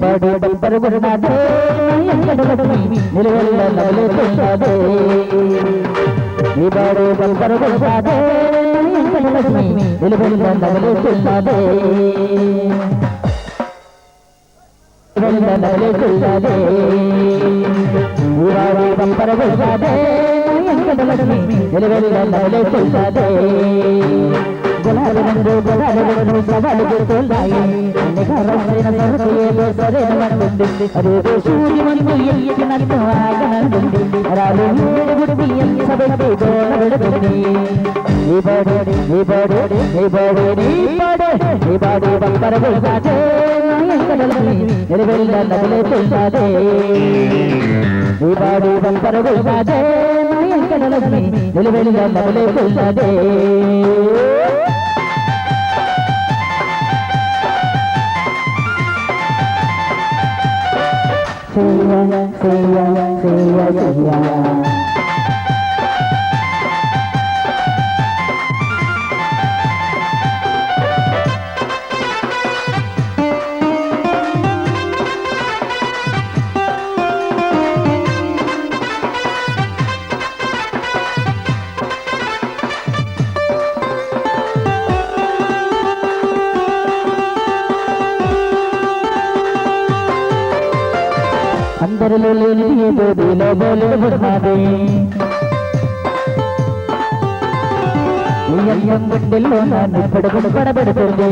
పాడు బంపరుగున్నదే నిలువెల్ల నవలేస్తున్నదే నీ పాడు బంపరుగున్నదే నిలువెల్ల నవలేస్తున్నదే నవలేస్తున్నదే నీ పాడు బంపరుగున్నదే నిలువెల్ల నవలేస్తున్నదే గులాబీ రంగు సవాలు గుర్తున్నాయి నిఖరమైన సరుకు ఏదో సరైనటువంటి అదేదో సూర్యమందు ఎత్తినట్టు ఆగనంటుంది రాలు ఏడుగుడు బియ్యం సబెట్టి గోల పెడుతుంది నీ బాడు నీ బాడు నీ బాడు నీ బాడు నీ బాడు బంపరగున్నదే నిలువెల్ల నవలేస్తున్నదే నీ బాడు బంపరగున్నదే నిలువెల్ల నవలేస్తున్నదే అందరిలో లేని ఏదో బోలుడున్నది ఈ అల్లం గుండెల్లో నన్ను పడబెడుతుంది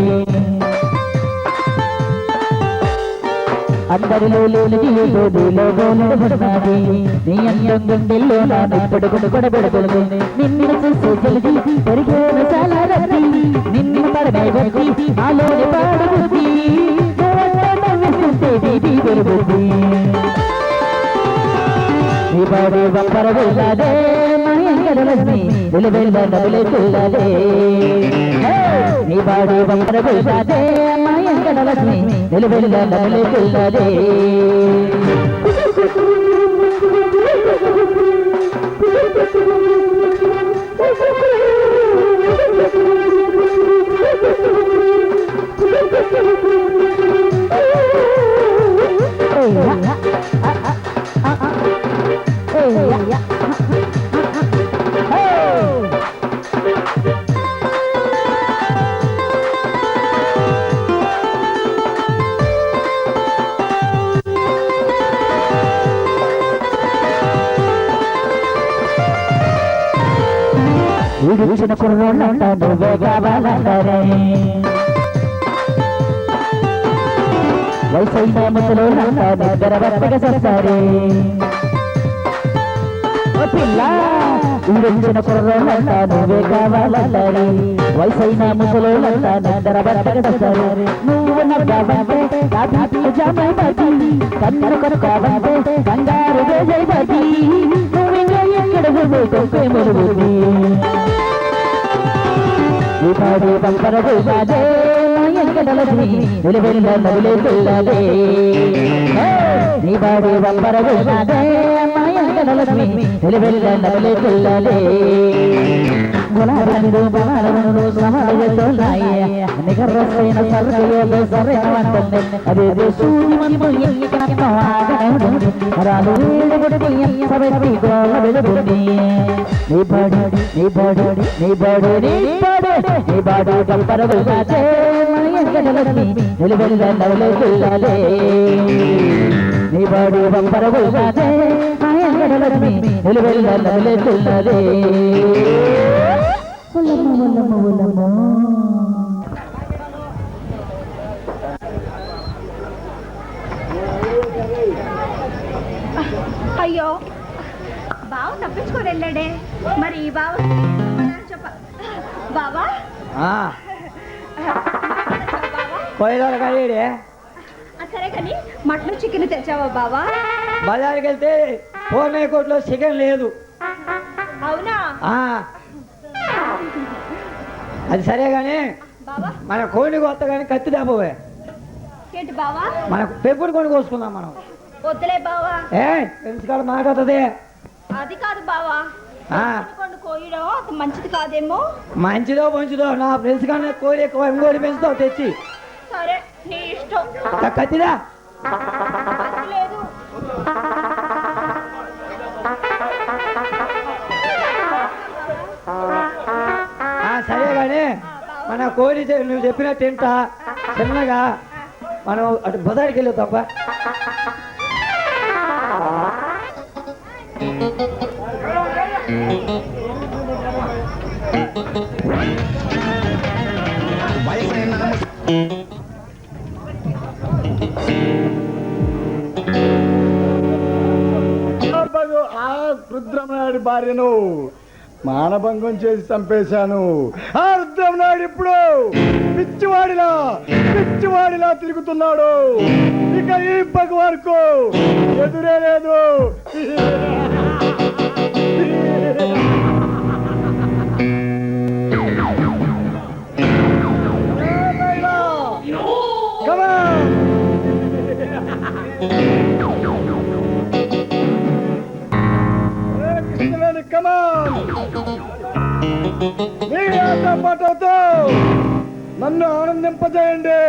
అందరిలో లేని ఏదో బోలుడున్నది నీ అల్లం గుండెల్లో నన్ను పడబెడుతుంది నిన్ను చూసే జల్ది పెరిగేను చాలా రద్దీ నిన్ను పడమే వచ్చి నాలోని పాడుతుంది పెరుగుతుంది నీ పాడు బంపరగున్నదే నిలువెల్ల నవలేస్తున్నదే నీ పాడు బంపరగున్నదే నిలువెల్ల నవలేస్తున్నదే చూసిన కుర్రోళ్ళంట నువ్వే కావాలంటారే వయసైన ముసలోళ్ళంట నిద్ర బట్టగా చేస్తారే పిల్ల ఊరించిన కుర్రోళ్ళంట నువ్వే కావాలంటారే వయసైన ముసలోళ్ళంట నిద్ర బట్టగా చేస్తారే నువ్వు నవ్వావంటే కన్ను కొనుక్కోవంటే బంగారు జైపతి నువ్వు ఎక్కడ తొక్కే మురుగుతుంది నీ పాడు బంపరగున్నదే నిలువెల్ల నవలేస్తున్నదే నీ పాడు బంపరగున్నదే నిలువెల్ల నవలేస్తున్నదే గులాబీ రంగు బలాలను సవాలు చేస్తున్నాయి నిఖరమైన సరుకు ఏదో సరైనటువంటి అదేదో సూర్యమందు ఎత్తినట్టు ఆగనంటుంది రాలు ఏడుగుడు బియ్యం సబెట్టి గోల పెడుతుంది నీ బాడు నీ బాడు నీ బాడు నీ బాడు నీ బాడు బంపరగున్నదే నిలువెల్ల నవలేస్తున్నదే నీ బాడు బంపరగున్నదే నిలువెల్ల నవలేస్తున్నదే అయ్యో బావ తప్పించుకొని వెళ్ళాడే మరి ఈ బావ చెప్ప బావా కోయలే సరే కానీ మటన్ చికెన్ తెచ్చావా బావా బజార్కి వెళ్తే పూర్ణయ్య కోట్లో చికెన్ లేదు అవునా అది సరే గాని మన కోడిని కొత్త కానీ కత్తి దాపోవే ఏంటి బావా మనకు పెంపుడు కొని కోసుకుందాం మనం వద్దులే బావా పెంచుకోవడం మాట్లాడుతుంది అది కాదు బావా కోయడం అంత మంచిది కాదేమో మంచిదో మంచిదో నా ఫ్రెండ్స్ కానీ కోడి ఎక్కువ ఇంకోటి పెంచుతావు తెచ్చి సరే నీ ఇష్టం కత్తిదా అది లేదు. సరే కానీ మన కోడి నువ్వు చెప్పినట్టు తింటా చిన్నగా మనం అటు బజార్కి వెళ్ళి తప్ప ఆ రుద్రమనాయుడి భార్యను మానభంగం చేసి చంపేశాను. ఆ రుద్రమనాయుడు ఇప్పుడు పిచ్చివాడిలా తిరుగుతున్నాడు. ఇక ఈ భగవాన్కు ఎదురే లేదు. పాటతో నన్ను ఆనందింపజేయండి.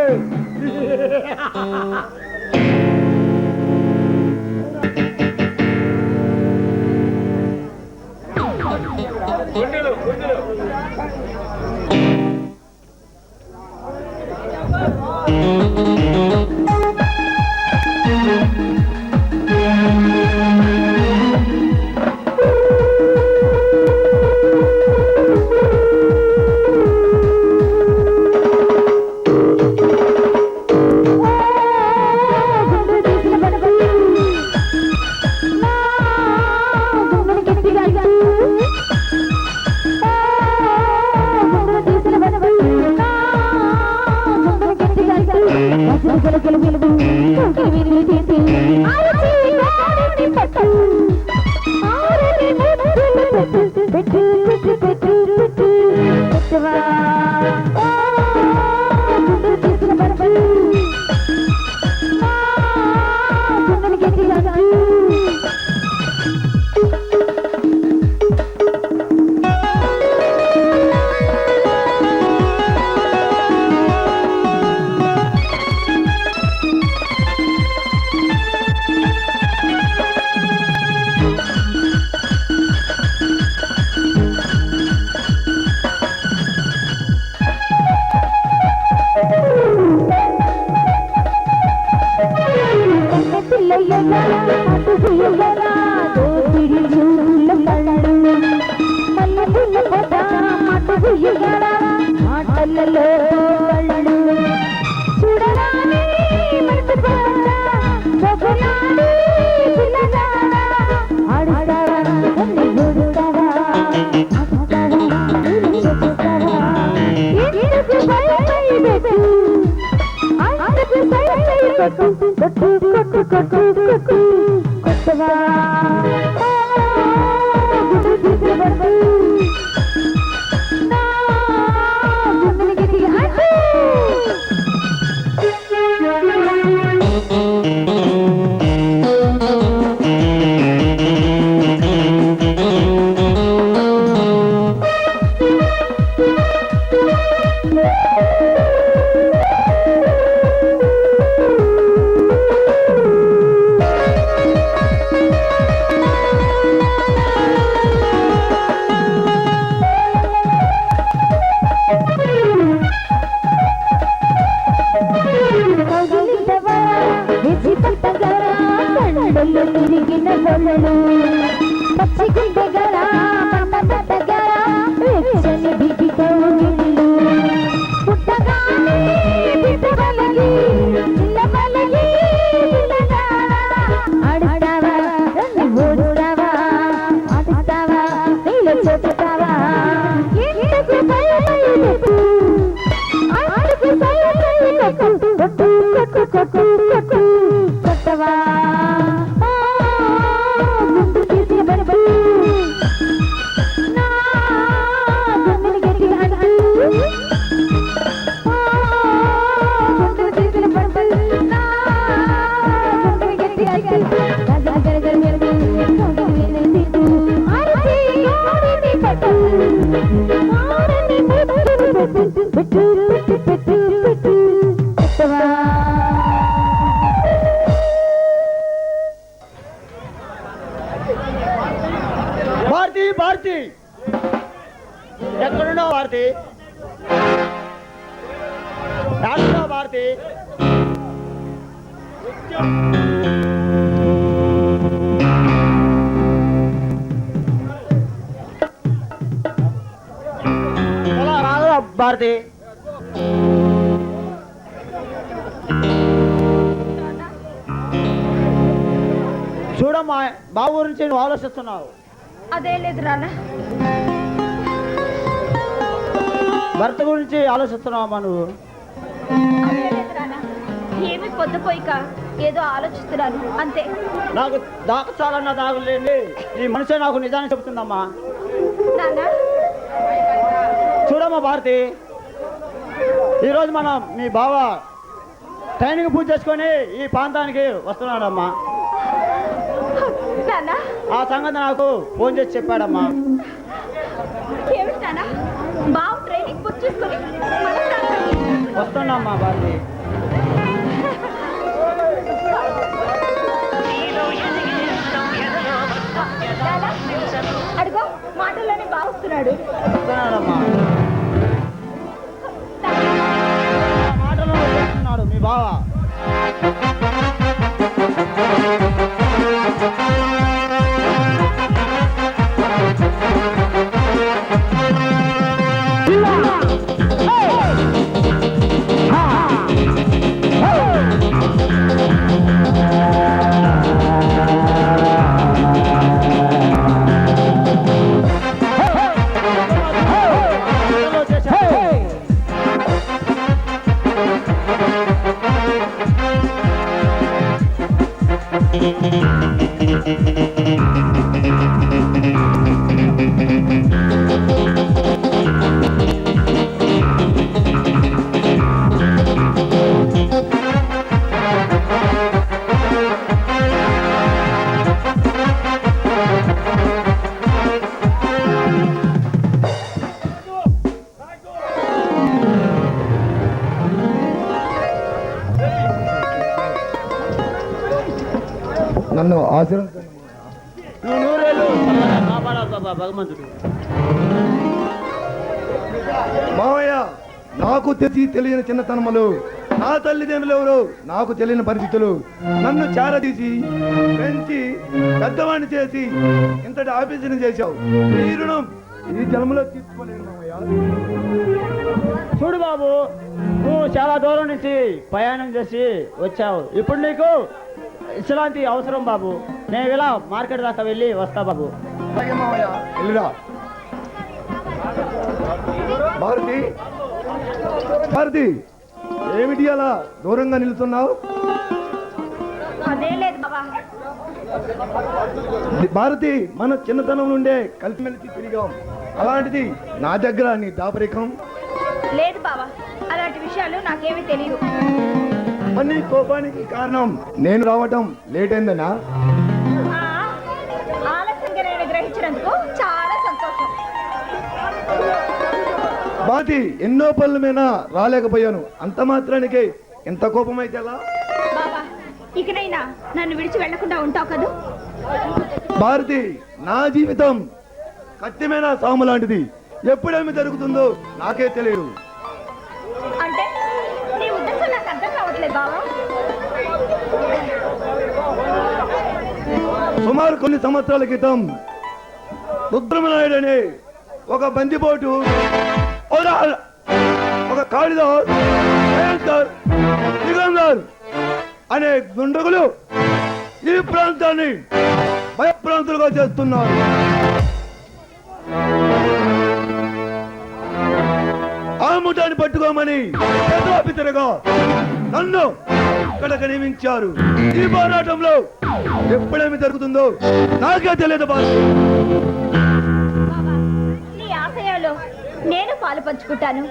కొట్టవా ఏడున్నావు భారతి? ఎలా రాదురా భారతి? చూడమ్మా, బాబు గురించి నువ్వు ఆలోచిస్తున్నావు. అదే లేదు నాన్న. భర్త గురించి ఆలోచిస్తున్నావమ్మా నువ్వు. అదే లేదు నాన్న. ఏమి పొద్దుపోయిక ఏదో ఆలోచిస్తున్నాను అంతే. నాకు దాకచాలన్నా దాగలేండి ఈ మనిషి నాకు నిజాన్ని చెబుతుందమ్మా. నాన్న చూడమ్మా భారతి, ఈరోజు మనం మీ బావ ట్రైనింగ్ పూర్తి చేసుకొని ఈ ప్రాంతానికి వస్తున్నాడమ్మా. నాన్న ఆ సంగతి నాకు ఫోన్ చేసి చెప్పాడమ్మా. ఏమిటి నాన్న? బావు ట్రైనింగ్ పూర్తి చేసుకొని మన ప్రాంతానికి వస్తున్నామ్మా భారతి. నాన్న, అడుగో మాటల్లోనే బాగుస్తున్నాడు. వస్తున్నాడమ్మా. మాటలు చెప్తున్నాడు మీ బావ. నన్ను ఆశీర్వదించండి. నువ్వు నూరేళ్ళు కాపాడాలి బాబా భగవంతుడు. మావయ్య, నాకు తెలియని చిన్నతనములు, నా తల్లిదండ్రులు ఎవరు నాకు తెలియని పరిస్థితులు, నన్ను చారదీసి పెంచి పెద్దవాడిని చేసి ఇంతటి ఆఫీసుని చేశావు. ఈ రుణం ఈ జన్మలో తీర్చుకోలేను మావయ్య. చూడు బాబు, నువ్వు చాలా దూరం నుంచి ప్రయాణం చేసి వచ్చావు. ఇప్పుడు నీకు విశ్రాంతి అవసరం బాబు. నేను ఇలా మార్కెట్ దాకా వెళ్ళి వస్తా బాబు. అలాగే మావయ్య, వెళ్ళిరా. భారతి, భారతి, ఏమిటి అలా దూరంగా నిలుస్తున్నావు? అదే లేదు బాబా. భారతి, మన చిన్నతనం నుండే కలిసిమెలిసి తిరిగాం. అలాంటిది నా దగ్గర నీ దాపరికం. లేదు బాబా, అలాంటి విషయాలు నాకేమీ తెలియదు. నీ కోపానికి కారణం నేను రావటం లేట్ అయిందనా? ఆలస్యంగా నేను గ్రహించినందుకు చాలా సంతోషం. భారతి, ఎన్నో పనుల మీద రాలేకపోయాను. అంత మాత్రానికి ఎంత కోపం అయితే ఎలా? బాబా, ఇకనైనా నన్ను విడిచి వెళ్లకుండా ఉంటావు కదా? భారతి, నా జీవితం కత్తిమైన సాము లాంటిది. ఎప్పుడేమి జరుగుతుందో నాకే తెలియదు. అంటే నీ ఉద్దేశం నాకు అర్థం కావట్లేదు బాబా. సుమారు కొన్ని సంవత్సరాల క్రితం రుద్రమనాయుడు అనే ఒక బందిపోటు, ఒక కాళిదాస్, దిగంబర్ అనే దుండగులు ఈ ప్రాంతాన్ని భయప్రాంతులుగా చేస్తున్నారు. ఆ ముఠాన్ని పట్టుకోమని ఆఫీసర్గా నన్ను ఇక్కడికి నియమించారు. ఈ పోరాటంలో ఎప్పుడేమి జరుగుతుందో నాకే తెలియదు. బాబా, నీ ఆశయాలు నేను పాలు పంచుకుంటాను.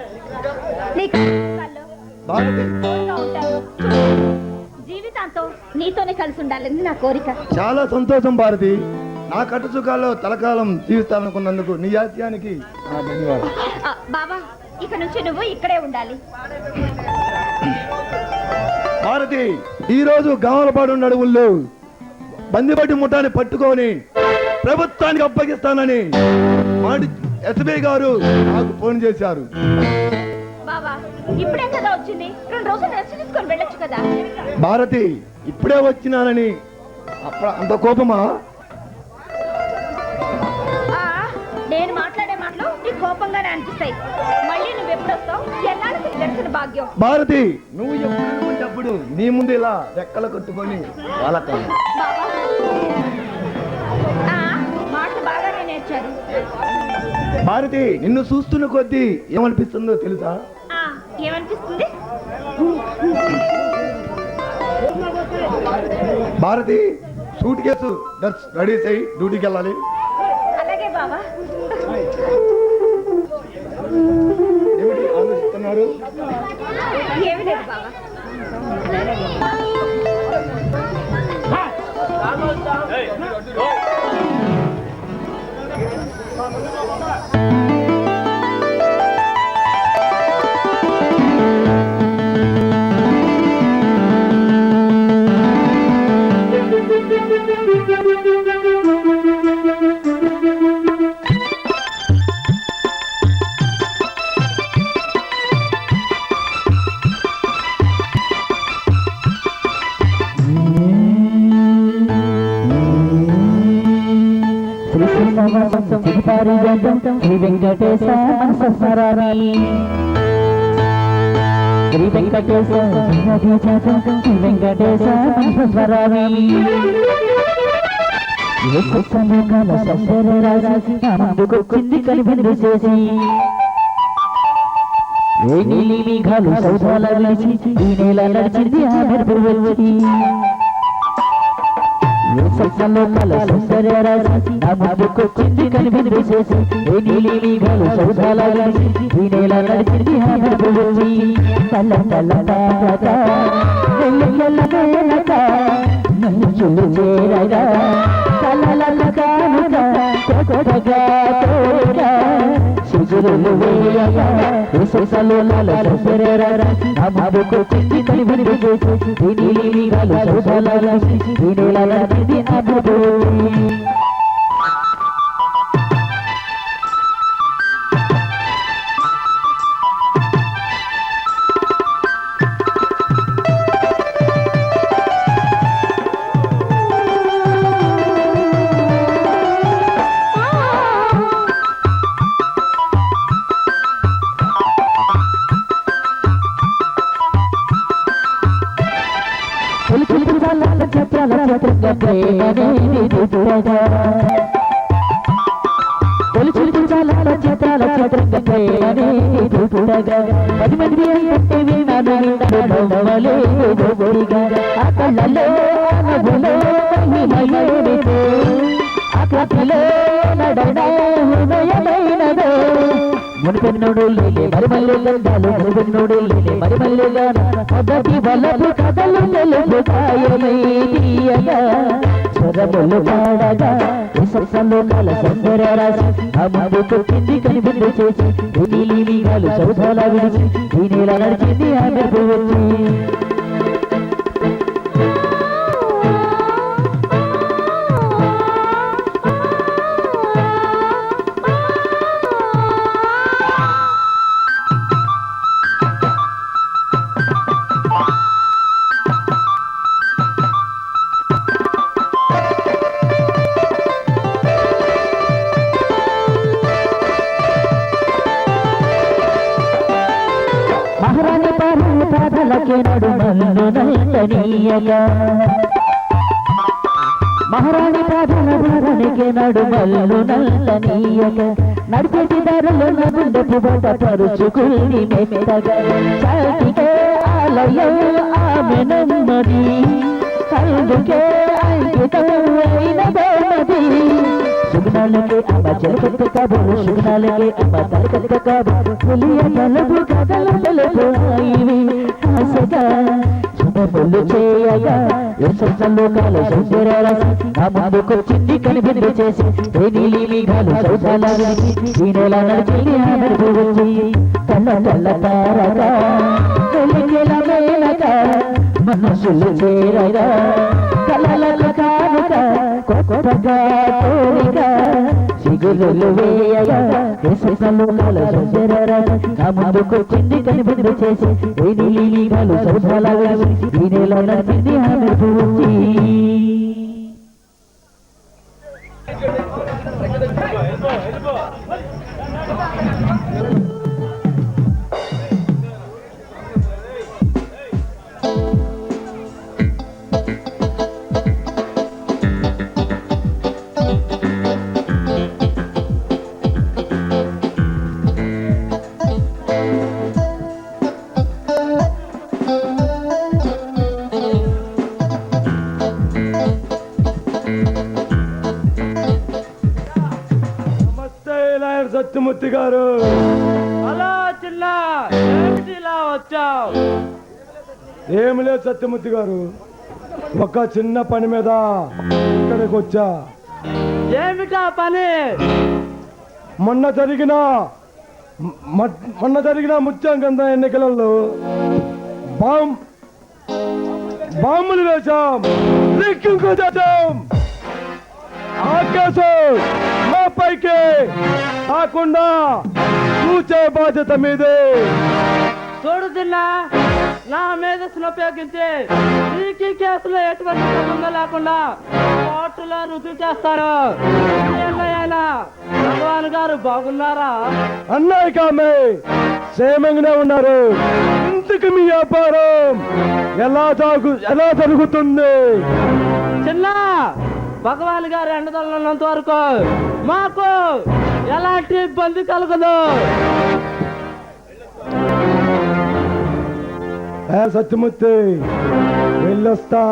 నీ కష్టాల్లో భారతి, తోడుగా ఉంటాను. జీవితాంతం నీతోనే కలిసి ఉండాలని నా కోరిక. చాలా సంతోషం భారతి. నా కట్టు సుఖాల్లో తలకాలం జీవిస్తాననుకున్నందుకు నీ ఆశయానికి నా ధన్యవాదాలు. బాబా, ఇక నుంచి నువ్వు ఇక్కడే ఉండాలి. భారతి, ఈ రోజు గామలపాడు అడవుల్లో బందిపట్టి ముఠాన్ని పట్టుకొని ప్రభుత్వానికి అప్పగిస్తానని ఎస్బీ గారు నాకు ఫోన్ చేశారు. బాబా, ఇప్పుడే కదా వచ్చింది, 2 రోజులు రెస్ట్ తీసుకొని వెళ్ళొచ్చు కదా. భారతి ఇప్పుడే వచ్చినానని అంత కోపమా? నేను మాట్లాడే మాటలు నీ కోపంగానే అనిపిస్తాయి. మళ్ళీ నువ్వు ఎప్పుడు వస్తావు? ఎన్నాళ్ళకి దర్శన భాగ్యం. భారతి నువ్వు ఎప్పుడు నీ ముందు ఇలా రెక్కలు కట్టుకొని వాళ్ళతో మాటలు బాగానే నేర్చారు. భారతి నిన్ను చూస్తున్న కొద్దీ ఏమనిపిస్తుందో తెలుసా? ఏమనిపిస్తుంది? భారతి సూట్ కేసు రెడీ చేయి, డ్యూటీకి వెళ్ళాలి. అలాగే బాబా. ఏమిటి ఆలోచిస్తున్నారు? ఏమి లేదు బాబా. శ్రీ వెంకటేశ మనసస్మరామి, శ్రీ వెంకటేశ శ్రీ వెంకటేశ మనసస్మరామి. ముందుకొచ్చింది కలిపి చేసి ఏ నీలి మేఘాలు సౌధాల వెలిసి ఈ నేల నడిచింది ఆ మెరుపు వెలిసి ముందుకొచ్చింది కలిపి చేసి ఏ నీలి మేఘాలు సౌధాల వెలిసి ఈ నేల నడిచింది ఆ మెరుపు వెలిసి పల్ల నన్ను చుల్లు చేరగా సిగురులు వేయగా ముందుకొచ్చింది కలిపి చేసి ఈ నీలి మేఘాలు సౌధాల వెలిసి ఈ నేల నడిచింది ఆ మెరుపు వెలిసి. పది మంది మునిపెన్నోడు లేలే మరి మళ్ళీ లందాలు మునిపెన్నోడు లేలే మరి మళ్ళీ మొదటి వలపు కథలు తెలుపుతాయమయ్యగా స్వరములు పాడగా సత్సలోకాల సౌందర్య రాసి ఆ ముందుకొచ్చింది కనిపింది చేసి నీలి మేఘాలు సౌధాల విడిచి ఈ నేల నడిచింది ఆ మెరుపు వచ్చి. మహారాణి పాదలకి నడుమల్లు నల్లనీయగా మహారాణి పాదలకి నడుమల్లు నల్లనీయగా నడిచేటి ధరలు నడుండపు బొట పరుచుకుని మెత్తగా చాటికే ఆలయం ఆమె నమ్మది అందుకే అంకితమైనదోమది. సుగుణాలకే అమ్మ చెలుపెత్త కాబోలు సుగుణాలకే అమ్మ తలకెత్త కాబోలు పులియ తలపు కథలు తెలుపు ఆశగా శుభములు చేయగా సత్సలోకాల సౌందర్య రాసి ఆ ముందుకొచ్చింది కనిపింది చేసి ఏ నీలి మేఘాలు సౌధాల వెలిసి ఈ నేల నడిచింది ఆ మెరుపు వచ్చి కళ్ళ తారగా వెలిగిల మేనక మనసులు చేరగా కలలకు కానుక కొత్తగా కోరిక సిగులు వేయగా దేశంలో కలలు చెరరగా నా ముందుకు చింది కనిపింది చేసి ఈ నీలిగాలు సౌధాలుగా ఈ నెల నడిచింది ఆమె పూర్తి సత్యమూర్తి గారు అలా చిన్న ఏమిటి ఇలా వచ్చావు? ఏమి లేదు సత్యమూర్తి గారు, ఒక చిన్న పని మీద ఇక్కడికి వచ్చా. ఏమిటా పని? మొన్న జరిగిన ముత్యాంకంద ఎన్నికలలో బాంబులు వేశాం, లిక్కింకు చేశాం. ఆకాశం మా పైకి కాకుండా చూచే బాధ్యత మీదే. చూడుతున్నా నా మేధస్సును ఉపయోగించి నీకు కేసులో ఎటువంటి సంబంధం లేకుండా కోర్టులో రుజువు చేస్తారు. భగవాన్ గారు బాగున్నారా? అన్నాయి కామే క్షేమంగానే ఉన్నారు. ఇంతకు మీ వ్యాపారం ఎలా జరుగుతుంది? చిన్న భగవాన్ గారు ఎండదలున్నంత వరకు మాకు ఎలాంటి ఇబ్బంది కలగదు. సత్యమూర్తి వెళ్ళొస్తా.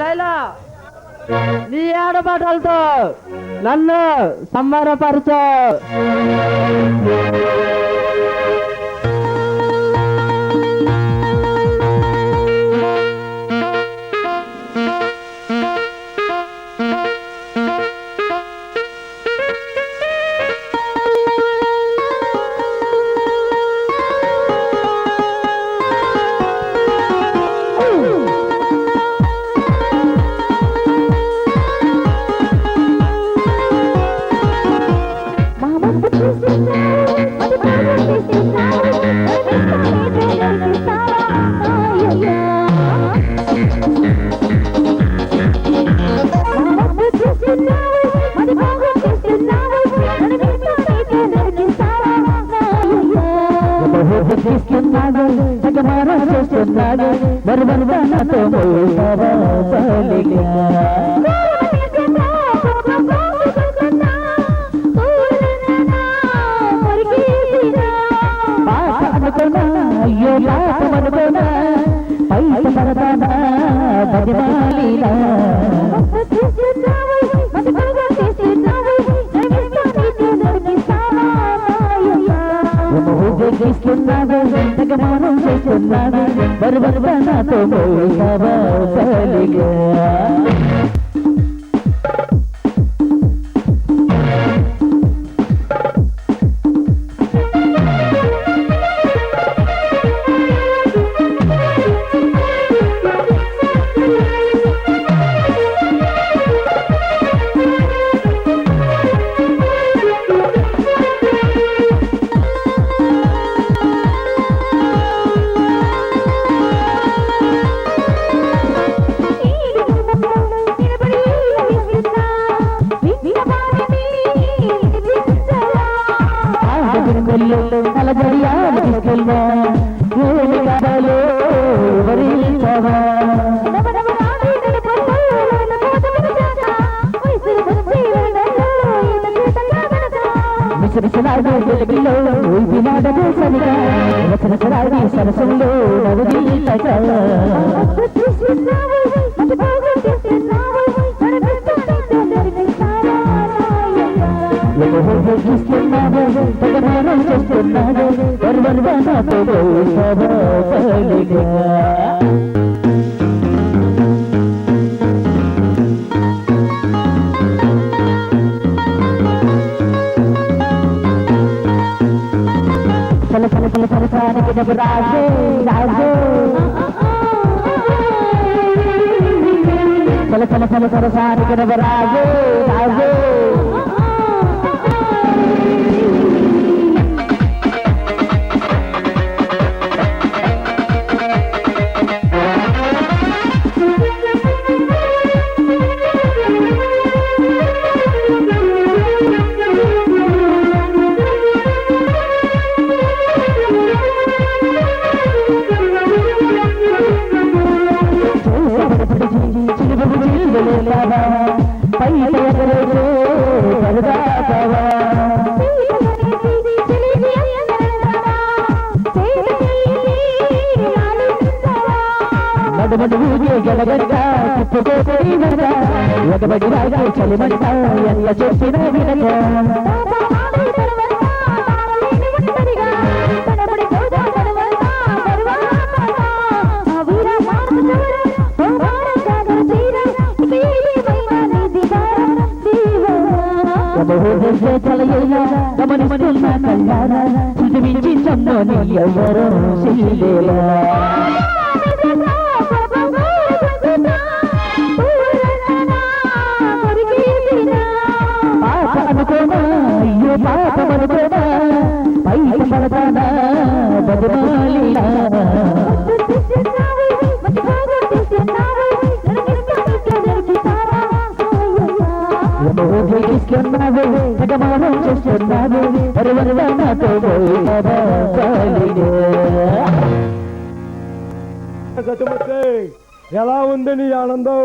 లైలా, నీ ఆడబాటలతో నన్ను సంబరపరచు. చూస్తున్నాడు తెగమారం చేస్తున్నాడు వరువలుగా నాతో పోసావా పలిగా సరసానికి డబ్బు రాజే రాజే సరసానికి డబ్బు రాజే రాజే ఒకబడి రాగా చలిమంట ఎంత చెప్పిన వినగా గమనిస్తున్నా కళ్ళారా మించి చమ్మని ఎవరు చేయలేరా పాప అనుకోనా అయ్యో పాపం అనుకోనా పైకి పడతానా బదుమాలినా చేస్తున్నావు తెగమానం చేస్తున్నావు వరువలుగా నాతో పోసావా పలిగా సత్యమూర్తి ఎలా ఉంది నీ ఆనందం?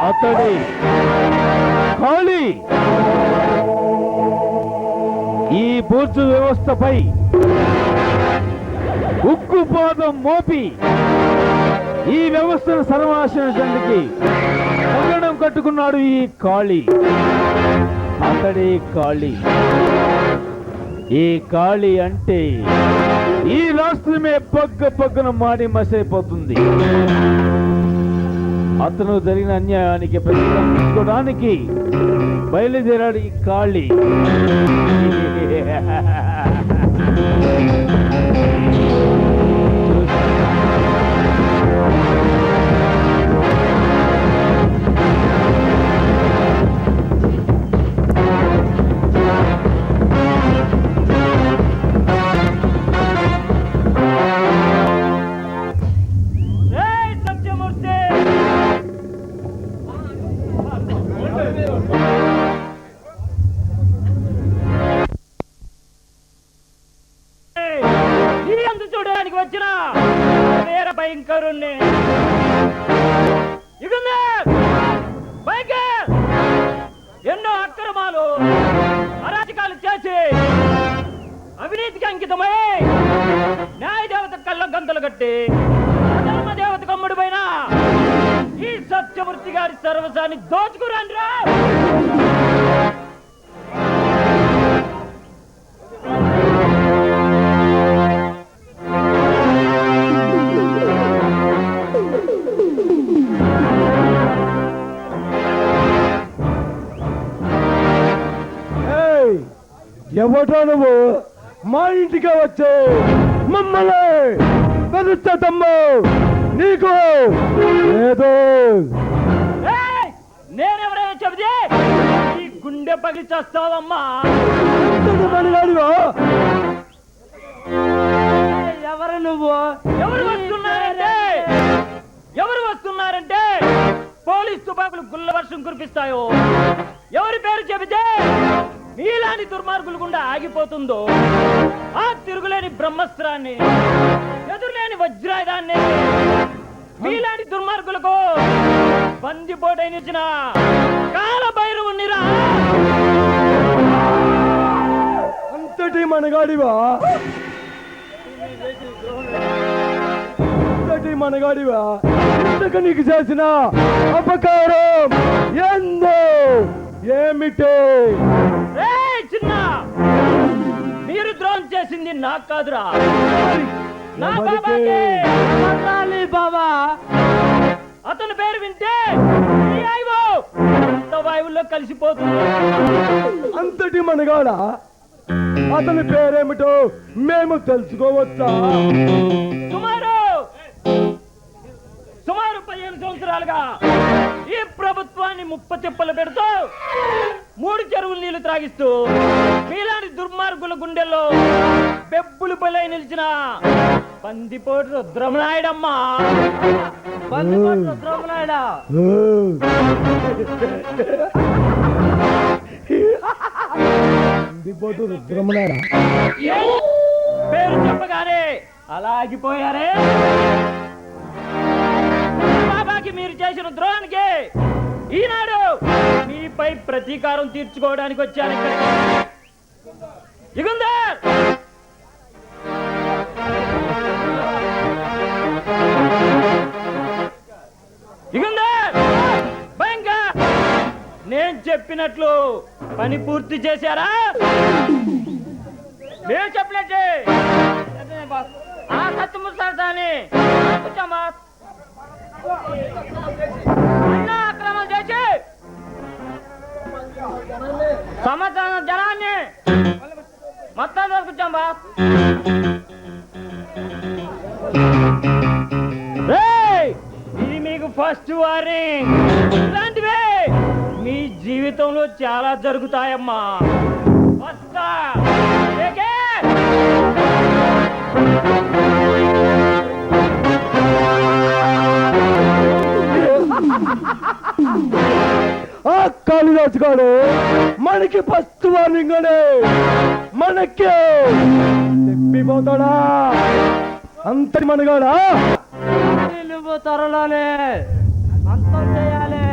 అతడి ఖాళీ ఈ బూర్జు వ్యవస్థపై ఉక్కుపాదం మోపి ఈ వ్యవస్థను సర్వనాశనానికి కంగణం కట్టుకున్నాడు ఈ ఖాళీ. అతడే ఖాళీ. ఈ ఖాళీ అంటే ఈ రాష్ట్రమే పగ్గన మాడి మసైపోతుంది. అతను జరిగిన అన్యాయానికి ప్రతిఫలం తీసుకోవడానికి బయలుదేరాడు ఈ ఖాళీ. చూడడానికి వచ్చిన వేరే భయంకరుణ్ణి ఎన్నో అక్రమాలు అరాచకాలు చేసి అవినీతికి అంకితమై న్యాయ దేవత కళ్ళ గంతలు కట్టి ధర్మ దేవత కమ్ముడు పైన ఈ సత్యమూర్తి గారి సర్వసాన్ని దోచుకురాండి రా. ఎవటో నువ్వు మా ఇంటికి వచ్చావు, మమ్మల్ని పెరుస్తా తమ్ము నీకు ఏదో నేనెవరైనా చెబితే ఈ గుండె పగిలి చేస్తావమ్మా. ఎవరు నువ్వు? ఎవరు వస్తున్నారంటే పోలీస్ తుపాకులు గుల్ల వర్షం కురిపిస్తాయో, ఎవరి పేరు చెబితే మీలాంటి దుర్మార్గులు గుండా ఆగిపోతుందో ఆ తిరుగులేని బ్రహ్మస్త్రాన్ని ఎదురులేని వజ్రాయుధాన్ని మీలాంటి దుర్మార్గులకు బందిపోటైనిచ్చిన కాలభైరవునిరా. అంతటి మనగాడివా? అంతటి మనగాడివా? ఇంతకు నీకు చేసిన అపకారం ఎందో ఏమిటి? చిన్న మీరు ద్రోహం చేసింది నాకు కాదురా, నా బాబాకే. బాబా అతని పేరు వింటే వాయువుల్లో కలిసిపోతుంది. అంతటి మనగాడా? అతని పేరేమిటో మేము తెలుసుకోవచ్చా? సుమారు 15 సంవత్సరాలుగా ఈ ప్రభుత్వాన్ని ముప్పతిప్పలు పెడుతూ 3 చెరువులు నీళ్లు త్రాగిస్తూ మీలాంటి దుర్మార్గుల గుండెల్లో బెబ్బులు పలై నిలిచిన బందిపోటు రుద్రమనాయుడమ్మా. బందిపోటు రుద్రమనాయుడా రుద్రమనాయుడా పేరు చెప్పగానే అలా ఆగిపోయారే. బాబాకి మీరు చేసిన ద్రోహానికి ఈనాడు మీపై ప్రతీకారం తీర్చుకోవడానికి వచ్చాను ఇక్కడికి. యుగంధర్ యుగంధర్ భయంకర్, నేను చెప్పినట్లు పని పూర్తి చేశారా? నేను చెప్పినట్టే ఆ సత్యముస్తాని అక్రమం చేసి సంవత్సరం జనాన్ని మొత్తం దొరుకుతాం బాస్. ఇది మీకు ఫస్ట్ వార్నింగ్. ఇలాంటివే మీ జీవితంలో చాలా జరుగుతాయమ్మా. వస్తా ఆ కాళిదాసు గారు మనకి ఫస్ట్ వార్నింగ్ అనే మనకి చెప్పిపోతాడా? అంతటి మనగాడా? నువ్వు త్వరలోనే అంతం చేయాలి.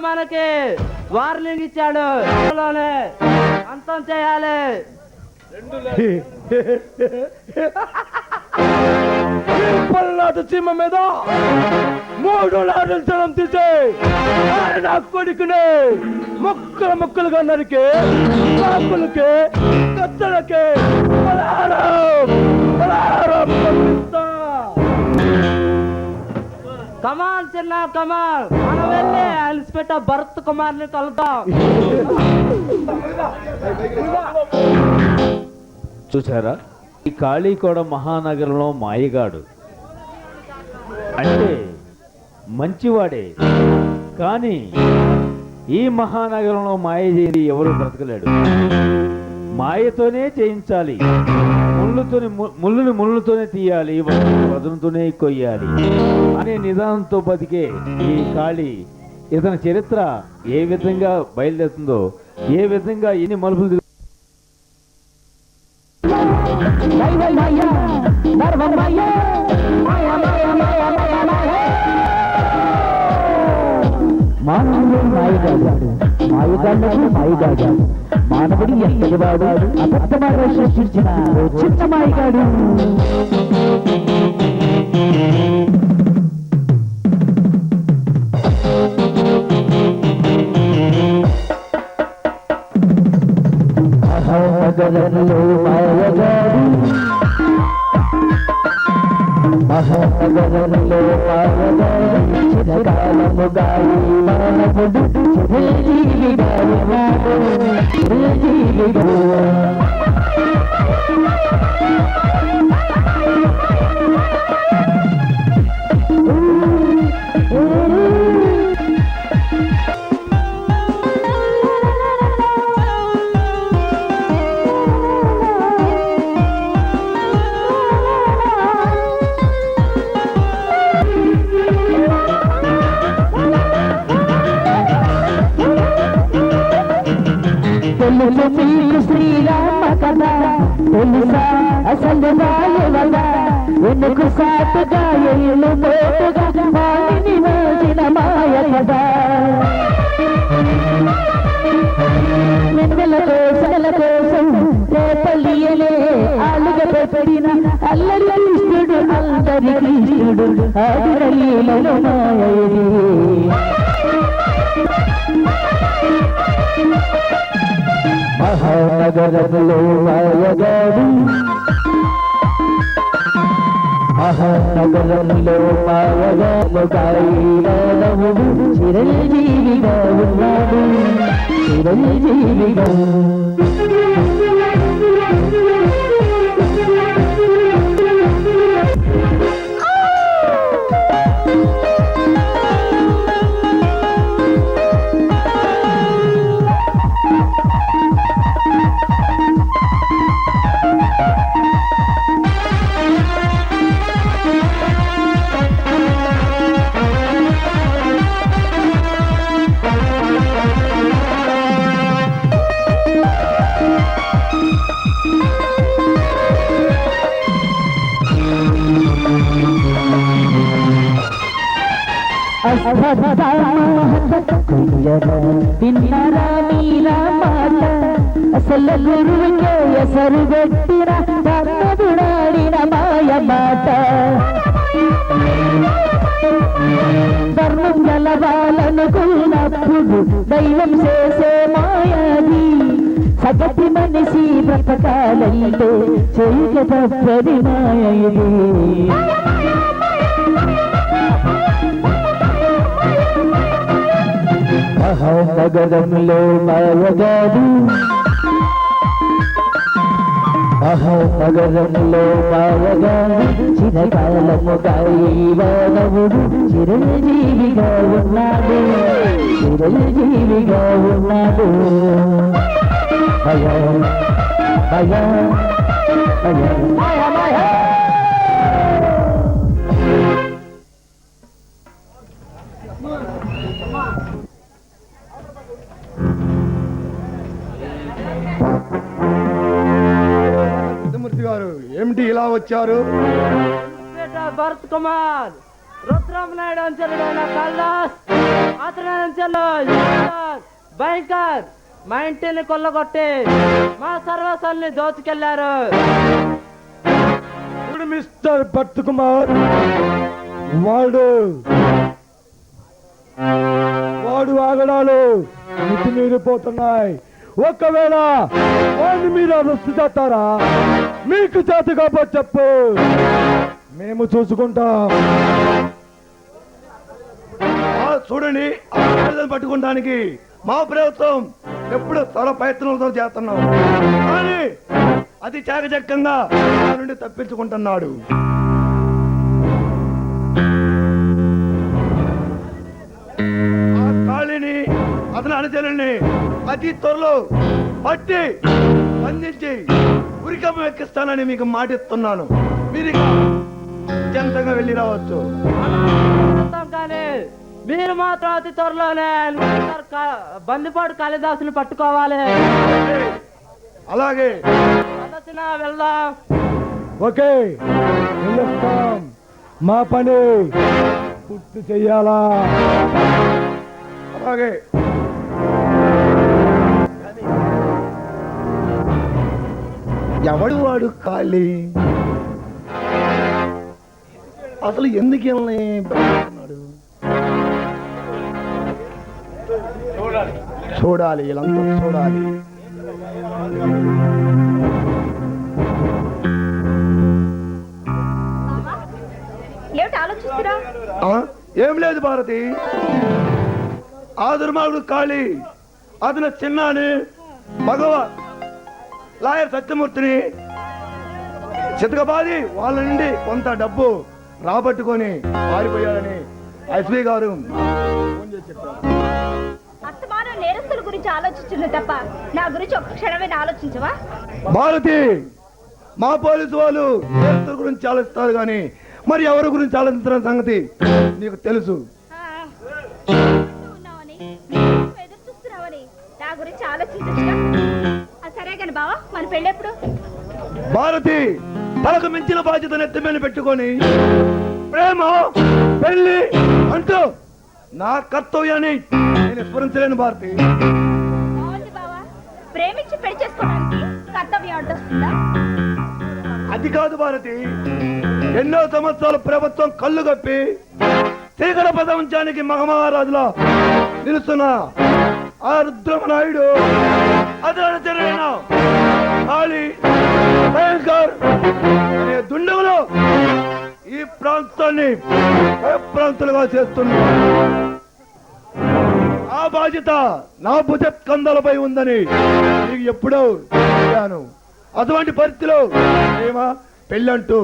మనకి వార్నింగ్ ఇచ్చాడు, త్వరలోనే అంతం చేయాలి. పల్నాడు సీమ మీద 3 లాడల్చడం తీసే నా కొడుకుని ముక్కలు ముక్కలుగా నరికి కాకులకి కత్తలకి కమాన్ చిన్న కమాన్, మనం వెళ్ళి అలిసిపెట్ట భరత్ కుమార్ని కలుద్దాం. చూసారా, ఈ కాళీకోడ మహానగరంలో మాయగాడు అంటే మంచివాడే, కానీ ఈ మహానగరంలో మాయ చేయని ఎవరు బ్రతకలేడు. మాయతోనే చేయించాలి, ముళ్ళుతోనే తీయాలి, వదనతోనే కొయ్యాలి అనే నిదానంతో బతికే ఈ కాళీ ఇతని చరిత్ర ఏ విధంగా బయలుదేరుతుందో, ఏ విధంగా ఎన్ని మలుపులు మానవుడి ఎంతటివాడు అబద్ధமாக సృష్టించిన చిన్న మాయగాడు. మహానగరంలో మాయగాడు, మహానగరంలో మాయగాడు, చిరకాలముగా ఈ మానవుడు చిరంజీవిగా ఉన్నాడు, చిరంజీవిగా. తెలుసు మీకు శ్రీరామ కథ తెలుసా అసలు రాయవగా వెనుకు సాటుగా ఎల్లు తోటుగా వాణిని మోసిన మాయ కథ వెన్నెల కోసం రేపలియలే ఆలుగ పెట్టిన అల్లరి కృష్ణుడు అందరి కృష్ణుడు ఆదిరలీలలో మాయది మహానగరంలో మాయగాడు మహానగరంలో మాయగాడు గాయనవుడు చిరంజీవిగా ఉన్నాడు చిరంజీవిగా విన్నరా మీరా మాట అసలు గురువుకే ఎసరు పెట్టిన తమ్ముడాడిన మాయ మాట ధర్మం గెలవాలనుకున్నప్పుడు దైవం చేసే మాయది సగతి మనిషి బ్రతకాలంటే చేయక తప్పది మాయ ఇది మహానగరంలో మాయగాడు మహానగరంలో మాయగాడు చిరకాలముగా ఈవానవుడు చిరంజీవిగా ఉన్నాడు చిరంజీవిగా ఉన్నాడు భయ భయ భయ భయ భయ సిద్ధమూర్తి గారు ఏమిటి ఇలా వచ్చారు? భరత్ కుమార్ రుద్రమనాయుడు అంచెలుడైన కల్లాస్ అతని అంచెలు భయంకర్ మా ఇంటిని కొల్లగొట్టి మా సర్వస్వాన్ని దోచుకెళ్లారు. ఇప్పుడు మిస్టర్ భరత్ కుమార్ వాడు ఆగడాలు మితిమీరిపోతున్నాయి. ఒకవేళ వాడిని మీరు అరెస్ట్ చేస్తారా? మీకు చేత కాబట్టి చెప్పు, మేము చూసుకుంటాం. చూడండి, పట్టుకోవడానికి మా ప్రభుత్వం ఎప్పుడు స్థల ప్రయత్నాలతో చేస్తున్నాం, కానీ అది చాకచక్యంగా నుండి తప్పించుకుంటున్నాడు. ఆ కాళీని అతని అనుచరుల్ని అతి త్వరలో పట్టి బంధించి ఉరికమ్మ ఎక్కిస్తానని మీకు మాటిస్తున్నాను. మీరు అత్యంతంగా వెళ్ళి రావచ్చు. కానీ మీరు మాత్రం అతి త్వరలోనే బందిపాడు కాళిదాసుని పట్టుకోవాలి. అలాగే వెళ్దాం. ఓకే, వెళ్ళొస్తాం. మా పని పూర్తి చెయ్యాలా? అలాగే ఎవడు వాడు ఖాళీ? అసలు ఎందుకు చూడాలి, ఇలాంతా చూడాలి. ఏమిటి ఆలోచిస్తున్నా? ఏం లేదు భారతి, ఆ దుర్మార్గుడు ఖాళీ అతను చిన్నాని లాయర్ సత్యమూర్తిని చితకబాది వాళ్ళ నుండి కొంత డబ్బు రాబట్టుకొని పారిపోయాడని ఎస్పీ గారు ఫోన్ చేసి చెప్పారు. అస్తమానం నేరస్తుల గురించి ఆలోచించును తప్ప నా గురించి ఒక క్షణమే ఆలోచించవా? భారతి, మా పోలీసు వాళ్ళు నేరస్తుల గురించి ఆలోచిస్తారు కానీ మరి ఎవరి గురించి ఆలోచించిన సంగతి నీకు తెలుసు. ఎదురు చూస్తున్నావని నా గురించి ఆలోచించచ్చుగా. సరే కాని బావా మన పెళ్ళెప్పుడు? భారతి తలకు మించిన బాధ్యత నెత్తి మీద పెట్టుకొని ప్రేమ పెళ్లి అంటూ నా కర్తవ్యాన్ని నేను స్మరించలేను భారతి. బాగుంది బావా, ప్రేమించి పెళ్లి చేసుకోవడానికి కర్తవ్యం అడ్డొస్తుందా? అది కాదు భారతి, ఎన్నో సంవత్సరాలు ప్రభుత్వం కళ్ళు కప్పి చీకట ప్రపంచానికి మహమహారాజులా నిలుస్తున్న ఆ రుద్రమనాయుడు అతను ఆలి భయంకర్ అనే దుండగులు ఈ ప్రాంతాన్ని ప్రాంతాలుగా చేస్తున్నా. ఆ బాధ్యత నా భుజస్కంధాలపై ఉందని నీకు ఎప్పుడో చెప్పాను. అటువంటి పరిస్థితిలో ప్రేమ పెళ్ళంటూ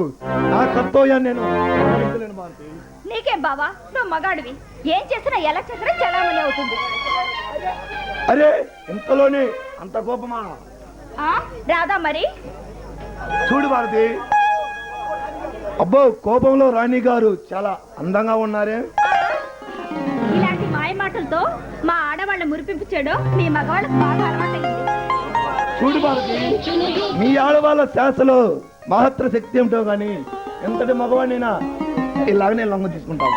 నా కర్తవ్యాన్ని నేను నిర్వహించలేను భారతి. నీకేం బావా, నువ్వు మగాడివి, ఏం చేసినా ఎలా చేసినా చలామణి అవుతుంది. అరే ఇంతలోనే అంత కోపమా? రాదా మరి? చూడు భారతి, అబ్బో కోపంలో రాణి గారు చాలా అందంగా ఉన్నారే. ఇలాంటి మాయ మాటలతో మా ఆడవాళ్ళ మురిపింపు చేయడం మీ మగవాళ్ళకు బాగా అలవాటైంది. చూడు భారతి, మీ ఆడవాళ్ళ శాసలో మహత్తర శక్తి ఏమిటో గాని ఎంతటి మగవాడినైనా ఇలాగనే లొంగ తీసుకుంటాము.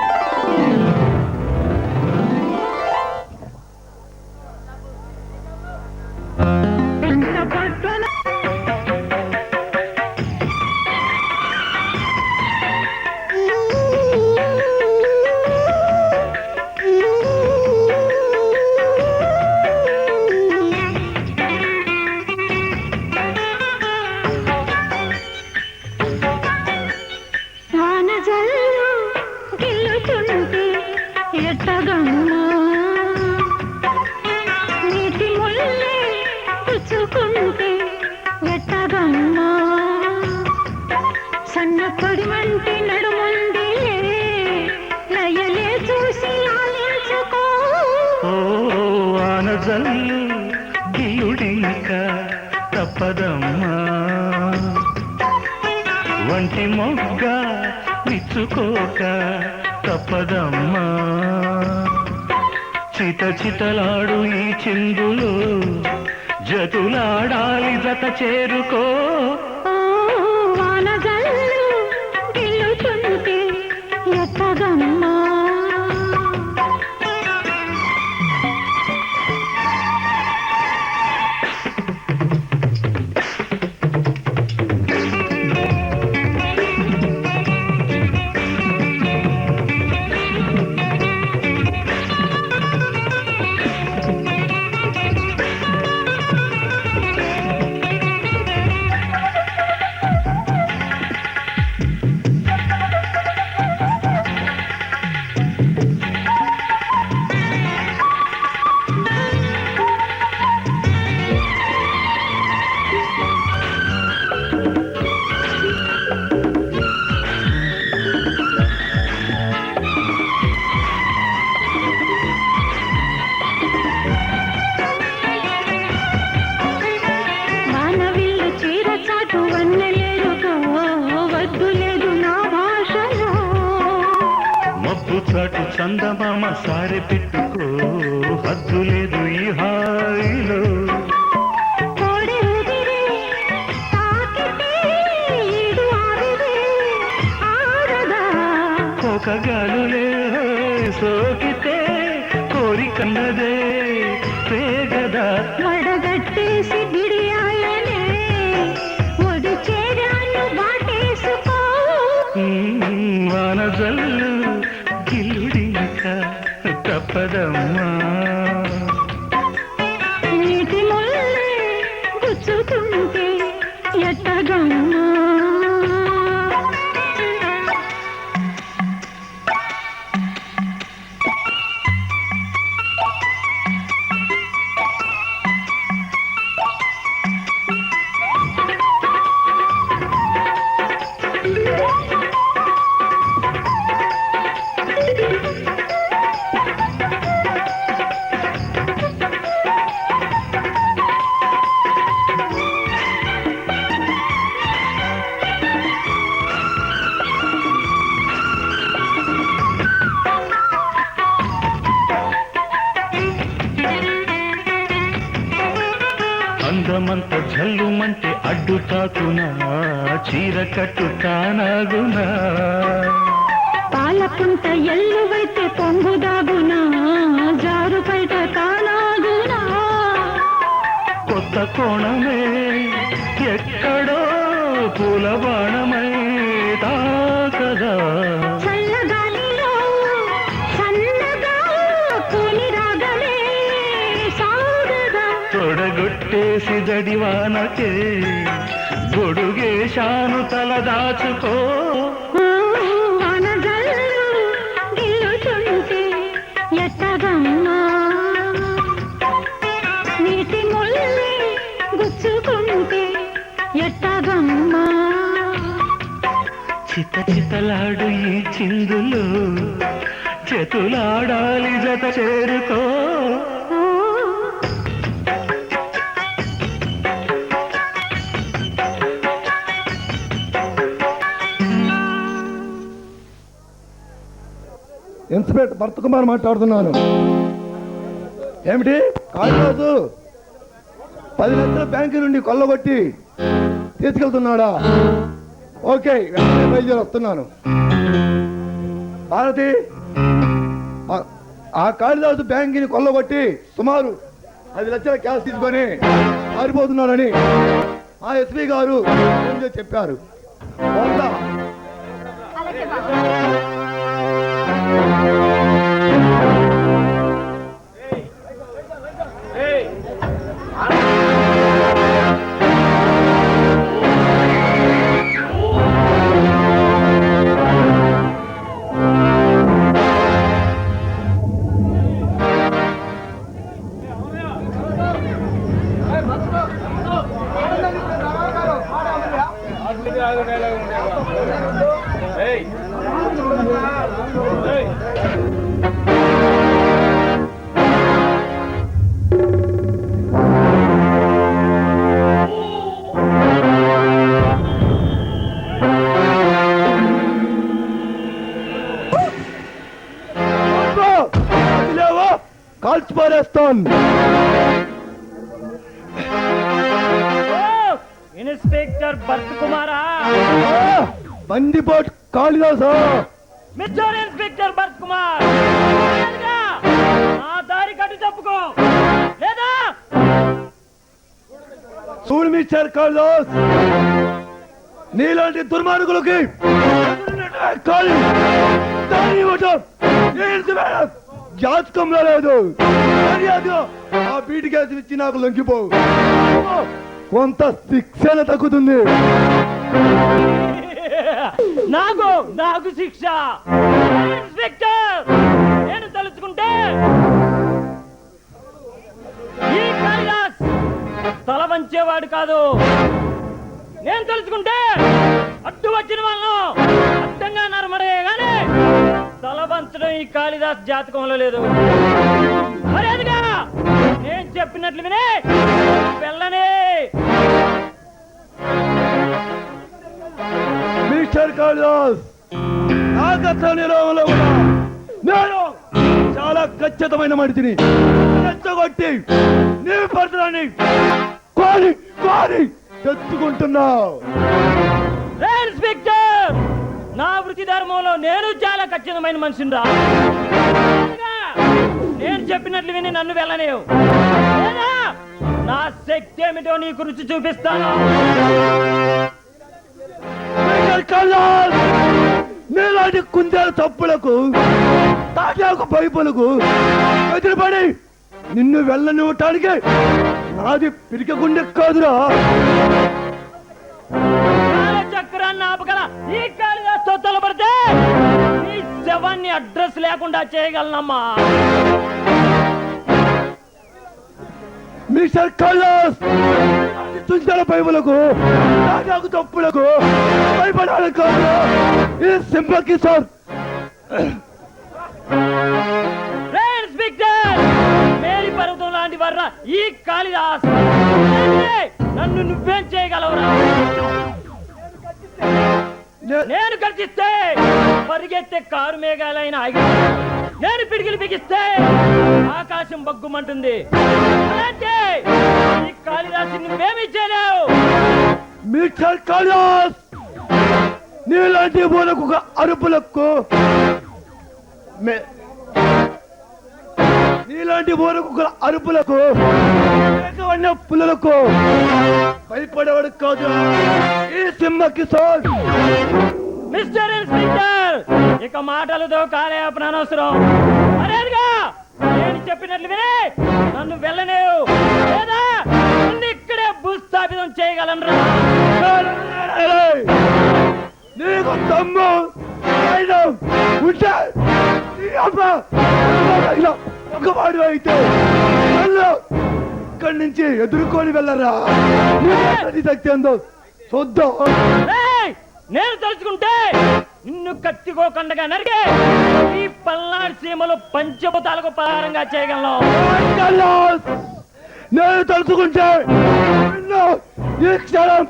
సన్నపడిమంటి నడుముంది లయలే చూసి ఆలించుకో. ఆనజల్లు గిలుడింక తప్పదమ్మా, వంటి మొగ్గ విచ్చుకోక తప్పదమ్మా. చిత చితలాడు ఈ చిందులు జతులాడాలి జత చేరుకో. వానజల్లు గిల్లుతుంటే ఎత్తగమ్మా. చాటు చందమామ సారి పెట్టుకో, హద్దు లేదు ఈ హాయిలో. ఒక గాలులే సోకితే కోరికన్నదే పేగదా. వడగట్టేసి బిడియాలనే ఒడి చేరాను బాటేసుకో. వానజల్లు గిల్లుడింక తప్పదమ్మా. నీటి ముల్లే గుచ్చుతుంటే ఎట్టగమ్మా. సముద్రమంత జల్లుమంటే అడ్డు తాకునా చీర కట్టు తానాగునా పాలకుంట ఎల్లువైతే పొంగుదాగునా జారు బయట తానాగునా కొత్త కోణమే ఎక్కడో పూల బాణమై తాకదా చల్లగాలిలో సన్నగా కూని రాగలే సాగదా తొడగొట్టేసి జడివానకే గొడుగేశాను తల దాచుకో వనజల్లు గిల్లుతుంటే ఎట్టగమ్మా నీటి ముల్లి గుచ్చుకుంటే ఎట్టగమ్మా చిత చితలాడు ఈ చిందులు చేతులాడాలి జత చేరుకో ఇన్స్పెక్టర్ భరత్ కుమార్ మాట్లాడుతున్నాను. ఏమిటి కాళిదాసు 10 లక్షల బ్యాంకు నుండి కొల్లగొట్టి తీసుకెళ్తున్నాడా? ఓకే, వెంటనే బయలుదేరి వస్తున్నాను. భారతి, ఆ కాళిదాసు బ్యాంకుని కొల్లగొట్టి సుమారు 10 లక్షల క్యాష్ తీసుకొని పారిపోతున్నాడని ఆ ఎస్పీ గారు ముందే చెప్పారు. వద్దా? అలాగే బాబు. కాల్చి పారేస్తాను. ఇన్స్పెక్టర్ భరత్ కుమారా, బందిపోట్ కాళిదాసా, మిస్టర్ ఇన్స్పెక్టర్ భరత్ కుమార్, ఆ దారి కట్టు తప్పుకో లేదా చూడు మిస్టర్ కాళిదాస్, నీలాంటి దుర్మార్గులకి జాతకంలో లేదు. ఆ బీటి కేసు ఇచ్చి నాకు లొంగిపోవు, కొంత శిక్షణ తగ్గుతుంది. నాకు శిక్ష? ఇన్స్పెక్టర్, నేను తలుచుకుంటే ఈ కైలాస్ తల వంచేవాడు కాదు. నేను తలుచుకుంటే అడ్డు వచ్చిన వాళ్ళను అడ్డంగా నరమడే గాని తల వంచడం ఈ కాళిదాస్ జాతకంలో లేదు. మర్యాదగా నేను చెప్పినట్లు వినే వెళ్ళనే. మిస్టర్ కాళిదాస్, నాగసనిలో నేను చాలా ఖచ్చితమైన మనిషిని. రెచ్చగొట్టి నీ పత్రాన్ని కోరి కోరి తెచ్చుకుంటున్నావు. ఇన్స్పెక్టర్, నా వృత్తి ధర్మంలో నేను చాలా ఖచ్చితమైన మనిషిని రా. నేను చెప్పినట్లు విని నన్ను వెళ్ళనేవు, లేదా నా శక్తి ఏమిటో నీకు రుచి చూపిస్తాను. నీలాంటి కుందేల తప్పులకు, తాటాకు పైపులకు ఎదురుపడి నిన్ను వెళ్ళనివ్వటానికి నాది పిరికగుండె కాదురా. చక్రాన్ని ఆపగల ఈ కాళిదాస్తో తలపడితే నీ శవాన్ని అడ్రస్ లేకుండా చేయగలనమ్మా. మిస్టర్ కైలాస్, తుంచల పైపులకు, తాటాకు తప్పులకు భయపడాలి కాదురా. ఇది సింపకి సార్. ఇన్స్పెక్టర్, మేరీ పర్వతం లాంటి వర్ర ఈ కాళిదాస్, నన్ను నువ్వేం చేయగలవురా? నేను గర్జిస్తే పరిగెత్తే కారు మేఘాలైన ఆగి, నేను పిడికిలు బిగిస్తే ఆకాశం బగ్గుమంటుంది. అలాంటి ఈ కాళిదాస్ చేసి నువ్వేమి చేయలేవు. మిస్టర్ కైలాస్, నీలాంటి బోలకు అరుపులకు నీలాంటి బోరకు అరుపులకు పుల్లలకు భయపడేవాడు కాదు ఈ సింహ కిషోర్. మిస్టర్ ఇన్స్పెక్టర్, ఇక మాటలతో కాలేపన అనవసరం. మరేదిగా నేను చెప్పినట్లు విని నన్ను వెళ్ళలేవు, లేదా నిన్ను ఇక్కడే భూస్థాపితం చేయగలనరా. నీకు తమ్ము ఉంటే ఒకవాడు అయితే ఇక్కడి నుంచి ఎదుర్కొని వెళ్ళరా. శక్తి అందో చూద్దాం. నేను తలుచుకుంటే నిన్ను కత్తికోకండగా నరికే ఈ పల్నాడు సీమలో పంచభూతాలకు పలహారంగా చేయగలను. నేను తలుచుకుంటే ఈ క్షణం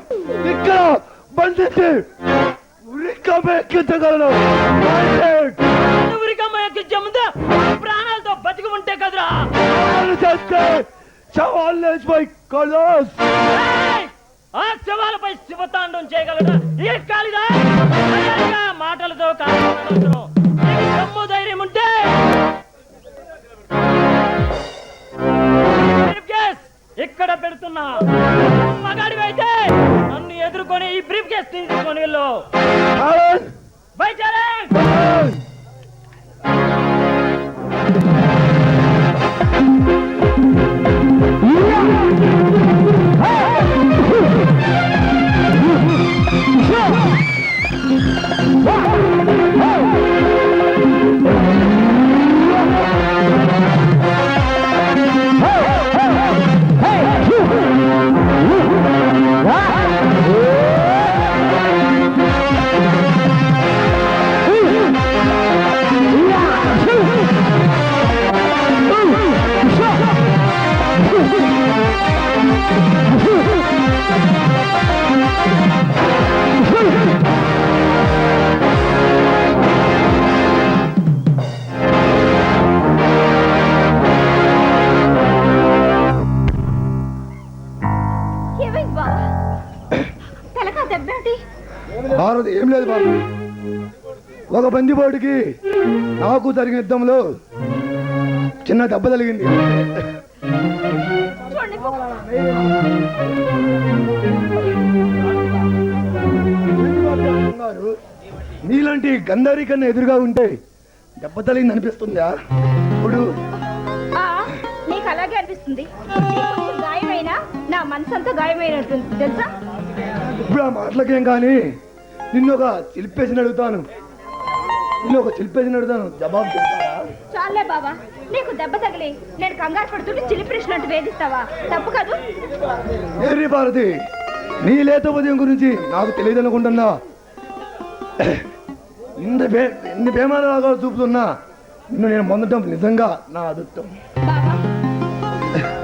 ఇక్కడ బంధించి ఉరికమ్మ ఎక్కించగలను. ఉరికమ్మ ఎక్కించే ముందు ప్రాణాలతో బతికి ఉంటే కదరా. చేస్తే సవాళ్ళు లేచిపోయి కైలాస్. ఆ శవాలపై శివతాండం చేయగలరా ఈ కాళిదా. మాటలతో కాదు, దమ్ము ధైర్యం ఉంటే ఇక్కడ పెడుతున్నా. మగాడివైతే నన్ను ఎదుర్కొని ఈ బ్రీఫ్ కేస్ తీసుకొని వెళ్ళు. By challenge. భారతి ఏం లేదు బాబు, ఒక బందిపోటుకి నాకు జరిగిన యుద్ధంలో చిన్న దెబ్బ తగిలింది. నీలాంటి గంధారి కన్నా ఎదురుగా ఉంటే దెబ్బ తగిలింది అనిపిస్తుందా? ఇప్పుడు నీకు అలాగే అనిపిస్తుంది. గాయమైనా నా మనసు అంతా గాయమైనట్టుంది తెలుసా. ఇప్పుడు ఆ మాటలకేం కానీ నిన్ను ఒక చిలిపేసిన అడుగుతాను, జవాబు చెప్తావా? చాలే బాబా, నీకు దెబ్బ తగిలి నేను కంగారు పడుతుంటే చిలిపిరిసినట్టు వేధిస్తావా? తప్పు కాదు. ఏరి భారతి, నీ లేత ఉదయం గురించి నాకు తెలియదు అనుకుంటున్నా. ఎన్ని భేమాలు చూపుతున్నా నిన్ను నేను పొందడం నిజంగా నా అదృష్టం.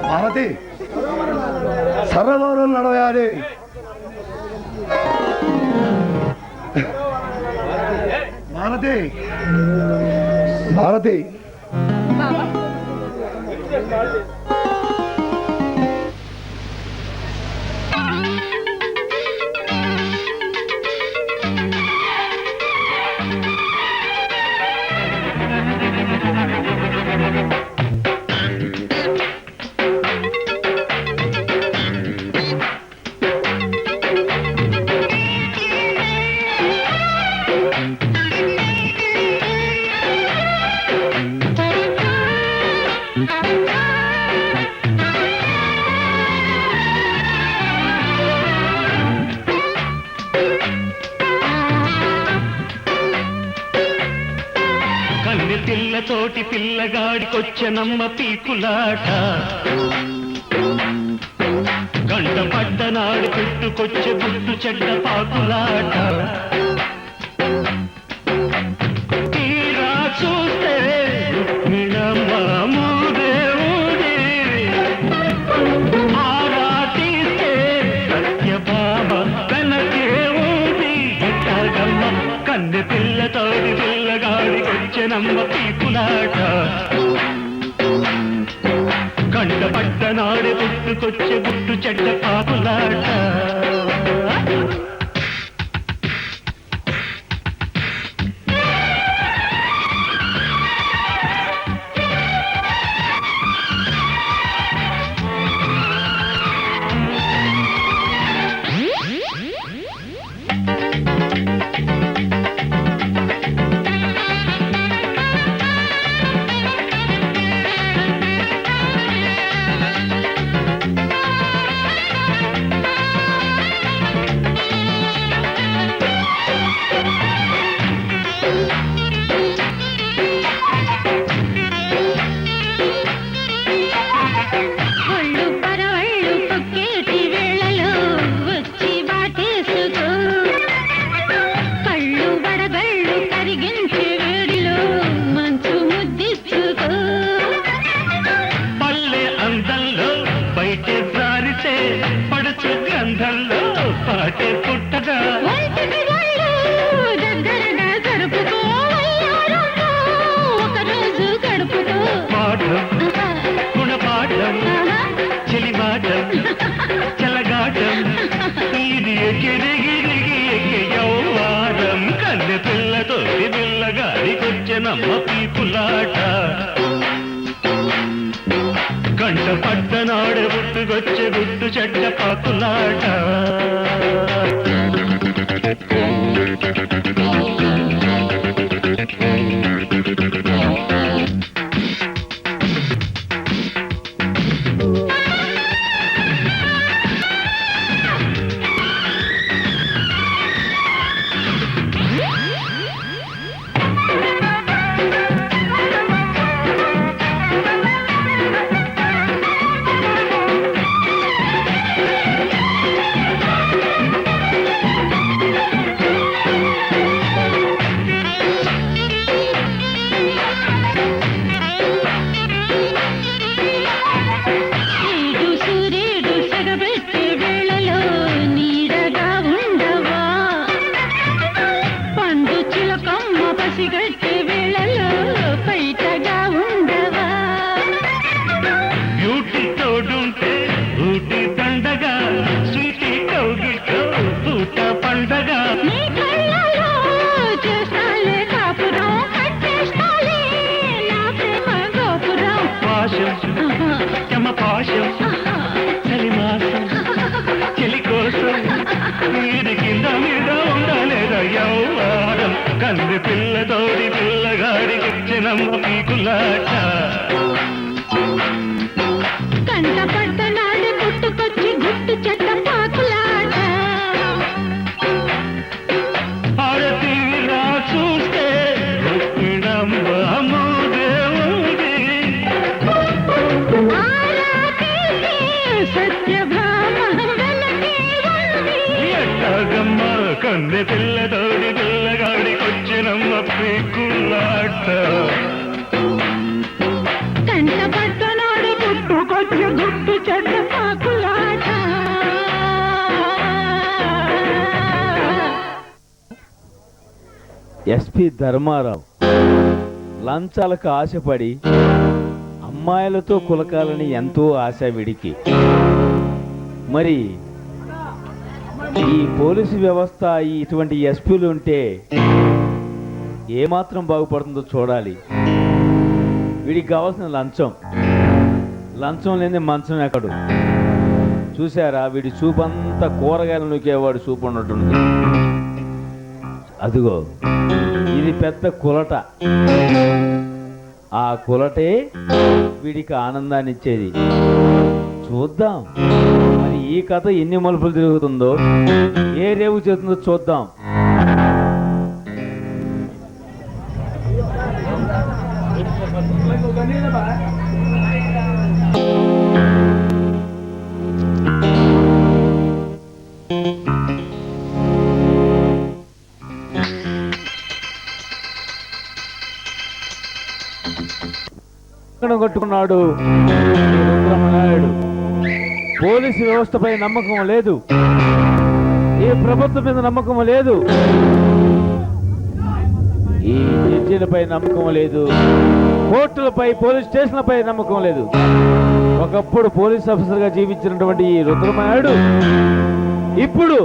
భారతి, సర్వదూరం నడవయాలి. భారతి తోటి పిల్లగాడికొచ్చనమ్మ పీకులాట, గంట పడ్డనాడు పుట్టుకొచ్చే పుట్టు చెడ్డ పాకులాట. తీరా చూస్తే మూదేవుడి ఆరా తీస్తే సత్యభామ వెనకే ఊడి ఎట్టగమ్మ. కన్నె పిల్లతోటి పిల్లగాడికొచ్చనమ్మ పీకులాట, కంట పడ్డ పడ్డనాడే పుట్టుకొచ్చే గుట్టు చెడ్డ పాపులాట ఒళ్ళు పరవళ్ళు పొక్కేటి వేళలో వచ్చి వాటేసుకో కళ్ళు వడగళ్ళు కరిగించే వేడిలో మంచు ముద్దిచ్చుకో పల్లె అందంలో బయటే జారితే పడుచు గంధంలో పాటే పుట్టగా ఒంటికి వాళ్ళు దగ్గరగా జరుపుకో వయ్యారంలో ఒకరోజు గడుపుకో పాఠం గుణపాఠం చెలిమాటం చెలగాటం ఇది ఎక్కిదిగిరిగి ఎక్కి యౌవారం కన్నె పిల్లతో పిల్లగాడికొచ్చెనమ్మ పీపులాట కంట పడ్డనాడే పుట్టుకొచ్చే గుట్టు చెడ్డ పాకులాట ఈడు సూర్యుడు సెగబెట్టే వేళలో నీడగా ఉండవా పండు చిలకమ్మ పసిగట్టే వేళలో బయటగా ఉండవా బ్యూటీ తోడుంటే ఊటి దండగా స్వీటీ కౌగిట్లో పూట పండగా నీ కళ్ళలో చేస్తాలే కాపురం కట్టేస్తాలే నా ప్రేమ గోపురం పాశం యమ పాశం చలిమాసం చెలి కోసం వీడి కింద మీద ఉండలేదా యౌవారం కంది పిల్లతోడి పిల్లగాడికొచ్చినమ్మ పీకులాట కంట పడ్డనాడు పుట్టుకొచ్చి గుట్టు చెడ్డ పాకులాట ఆడతీరా చూస్తే ఒప్పిడమ్మ దేవుడి ఆరా తీసి సత్యభామ వెనకే ఉంది. ఎట్టాగమ్మ కంది పిల్లతోడి పిల్లగాడికొచ్చినమ్మ పీకులాట కంట పడ్డనాడు పుట్టుకొచ్చి గుట్టు చెడ్డ పాకులాట ఎస్పి ధర్మారావు లంచాలకు ఆశపడి అమ్మాయిలతో కులకాలని ఎంతో ఆశ విడికి మరి ఈ పోలీసు వ్యవస్థ ఇటువంటి ఎస్పీలు ఉంటే ఏమాత్రం బాగుపడుతుందో చూడాలి. వీడికి కావాల్సిన లంచం లేని మంచం ఎక్కడు. చూసారా వీడి చూపంతా కూరగాయలు నూకేవాడు చూపు ఉన్నట్టుంది. అదిగో ఇది పెద్ద కులట. ఆ కులటే వీడికి ఆనందాన్ని ఇచ్చేది. చూద్దాం మరి ఈ కథ ఎన్ని మలుపులు తిరుగుతుందో, ఏ రేవు చేస్తుందో చూద్దాం. కట్టుకున్నాడు రుద్రమనాయుడు. పోలీసు వ్యవస్థపై నమ్మకం లేదు, ఏ ప్రభుత్వం మీద నమ్మకం లేదు, ఈ జడ్జీలపై నమ్మకం లేదు, కోర్టులపై పోలీస్ స్టేషన్లపై నమ్మకం లేదు. ఒకప్పుడు పోలీస్ ఆఫీసర్ గా జీవించినటువంటి ఈ రుద్రమనాయుడు ఇప్పుడు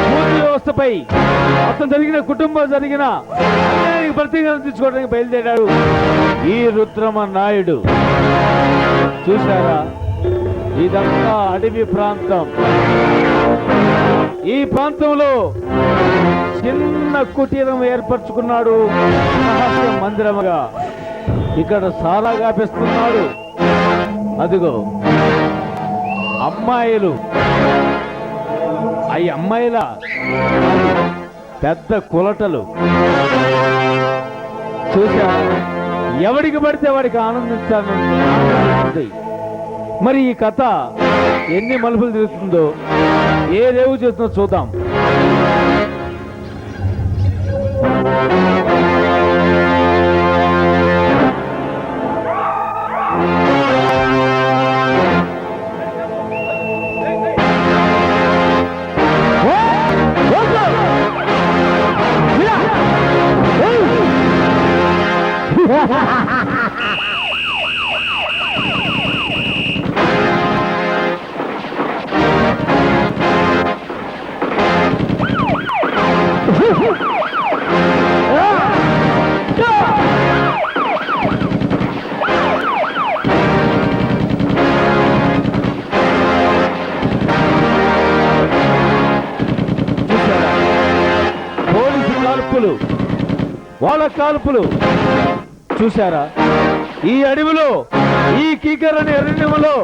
పూర్తి వ్యవస్థపై అతను జరిగిన కుటుంబం జరిగిన ప్రతీకారం తీసుకోవడానికి బయలుదేరాడు ఈ రుద్రమనాయుడు. చూశారా, ఇదంతా అడవి ప్రాంతం. ఈ ప్రాంతంలో చిన్న కుటీరం ఏర్పరచుకున్నాడు రహస్య మందిరముగా. ఇక్కడ సారా గాపిస్తున్నాడు. అదిగో అమ్మాయిలు, ఈ అమ్మాయిల పెద్ద కులటలు. చూసా, ఎవడికి పడితే వాడికి ఆనందించాలి. మరి ఈ కథ ఎన్ని మలుపులు తిరుగుతుందో, ఏ రేవు చేస్తుందో చూద్దాం. వాళ్ళ కాల్పులు చూశారా? ఈ అడవిలో, ఈ కీకరని అరణ్యంలో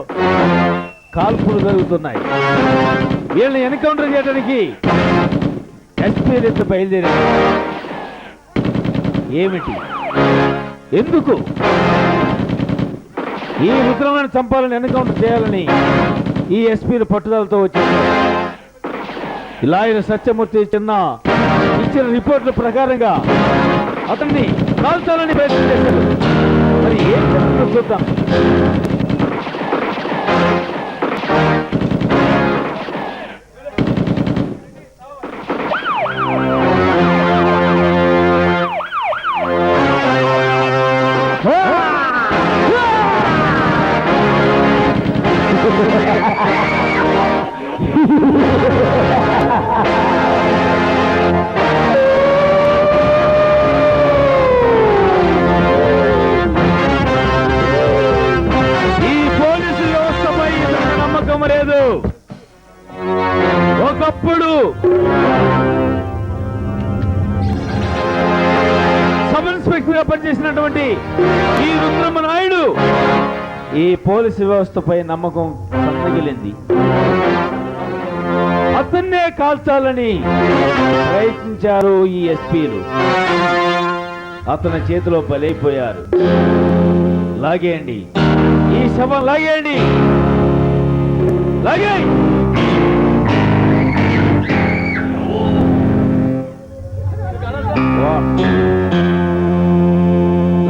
కాల్పులు జరుగుతున్నాయి. వీళ్ళని ఎన్కౌంటర్ చేయడానికి ఎస్పీ రెడ్డి బయలుదేరారు. ఏమిటి, ఎందుకు ఈ రుద్రమైన చంపాలని ఎన్కౌంటర్ చేయాలని ఈ ఎస్పీలు పట్టుదలతో వచ్చారు? లాయర్ సత్యమూర్తి ఇచ్చిన రిపోర్టుల ప్రకారంగా అతన్ని కాల్చాలని ప్రయత్నం చేశారు. మరి ఏం చెప్తుందో చూద్దాం. ఒకప్పుడు సబ్ ఇన్స్పెక్టర్ గా పనిచేసినటువంటి ఈ రుద్రమనాయుడు ఈ పోలీసు వ్యవస్థపై నమ్మకం సన్నగిలింది. అతన్నే కాల్చాలని ప్రయత్నించారు ఈ ఎస్పీలు. అతని చేతిలో బలైపోయారు. లాగేయండి, ఈ శవం లాగేయండి, లాగే.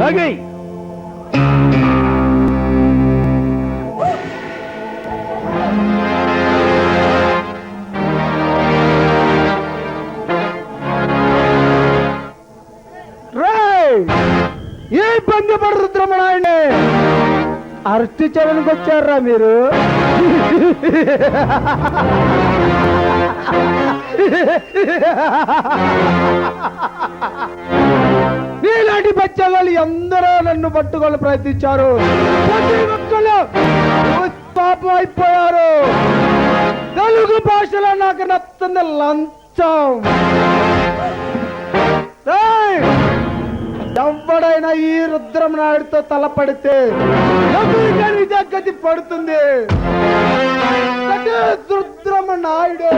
లాగే. ఏ ఇబ్బంది పడు రుద్రమనాయుడిని అరెస్ట్ చేయడానికి వచ్చారా మీరు? నీలాంటి బచ్చగాళ్ళు ఎందరో నన్ను పట్టుకొని ప్రయత్నించారు. పాపం అయిపోయారు. తెలుగు భాషలో నాకు నచ్చింది లంచం. ఎవడైనా ఈ రుద్రమనాయుడితో తలపడితే నిజగతి పడుతుంది. రుద్రమనాయుడు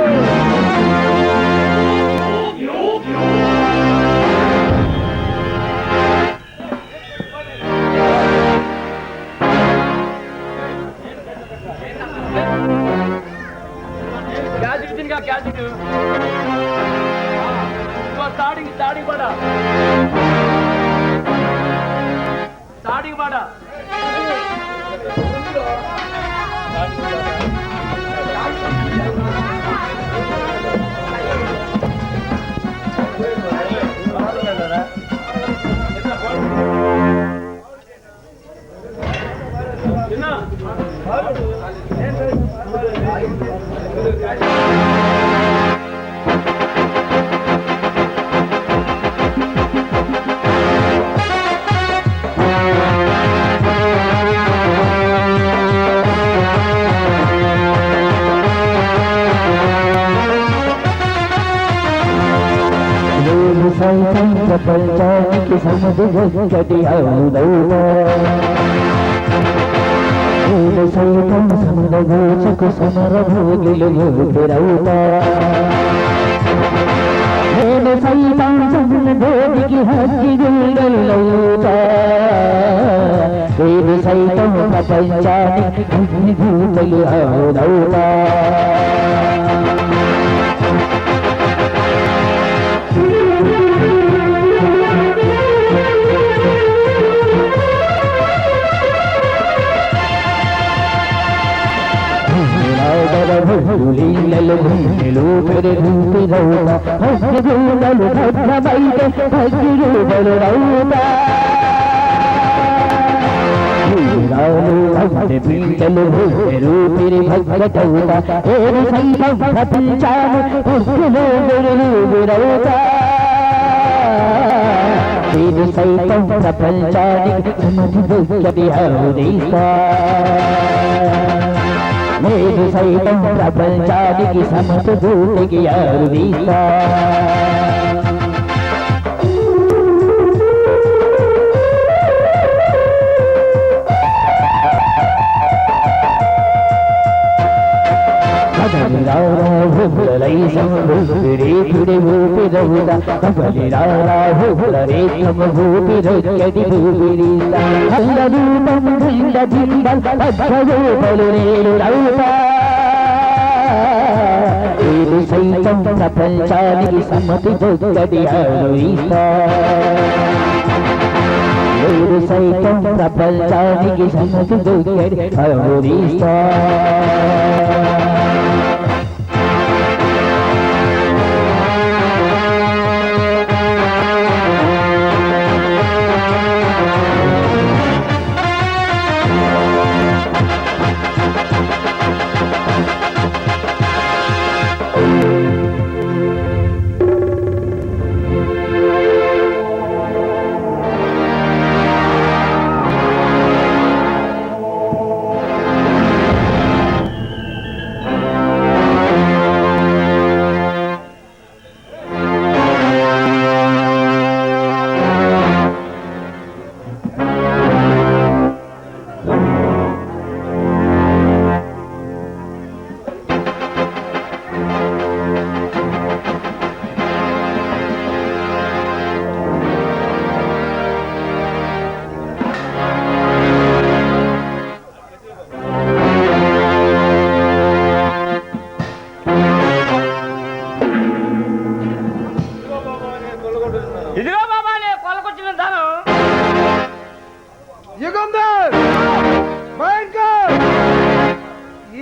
నేను సైతం ప్రపంచానికి సముద్రగతి అవుదవునా నేను సైతం సముద్రగోచకు సమరభోగిలు ఊపిరవుతా నేను సైతం సముద్రగోడికి హక్కిగుండలవుతా నేను సైతం ప్రపంచానికి అగ్నిభూతలు అవుదవుతా లీలలు భూమిలో పెరుగుతురవుతా భద్రగూడలు భద్రమైతే భద్రూడలు రవుతా పిల్లలు పెరుపిరి భద్రటవుతా ఏడు సైతం ప్రపంచాలు గురవుతా ఏడు సైతం ప్రపంచానికి హరుదీస్తా నేను సైతం ప్రపంచానికి సమతూటికి అరుదీస్తా సైతం ప్రపంచానికి సమ్మతి దొక్కడి అరుదీస్తా నేను సైతం ప్రపంచానికి సమ్మతి దొక్కడి అరుదీస్తా ఇదిగో బాబా నేను కొలకొచ్చిన ధనం.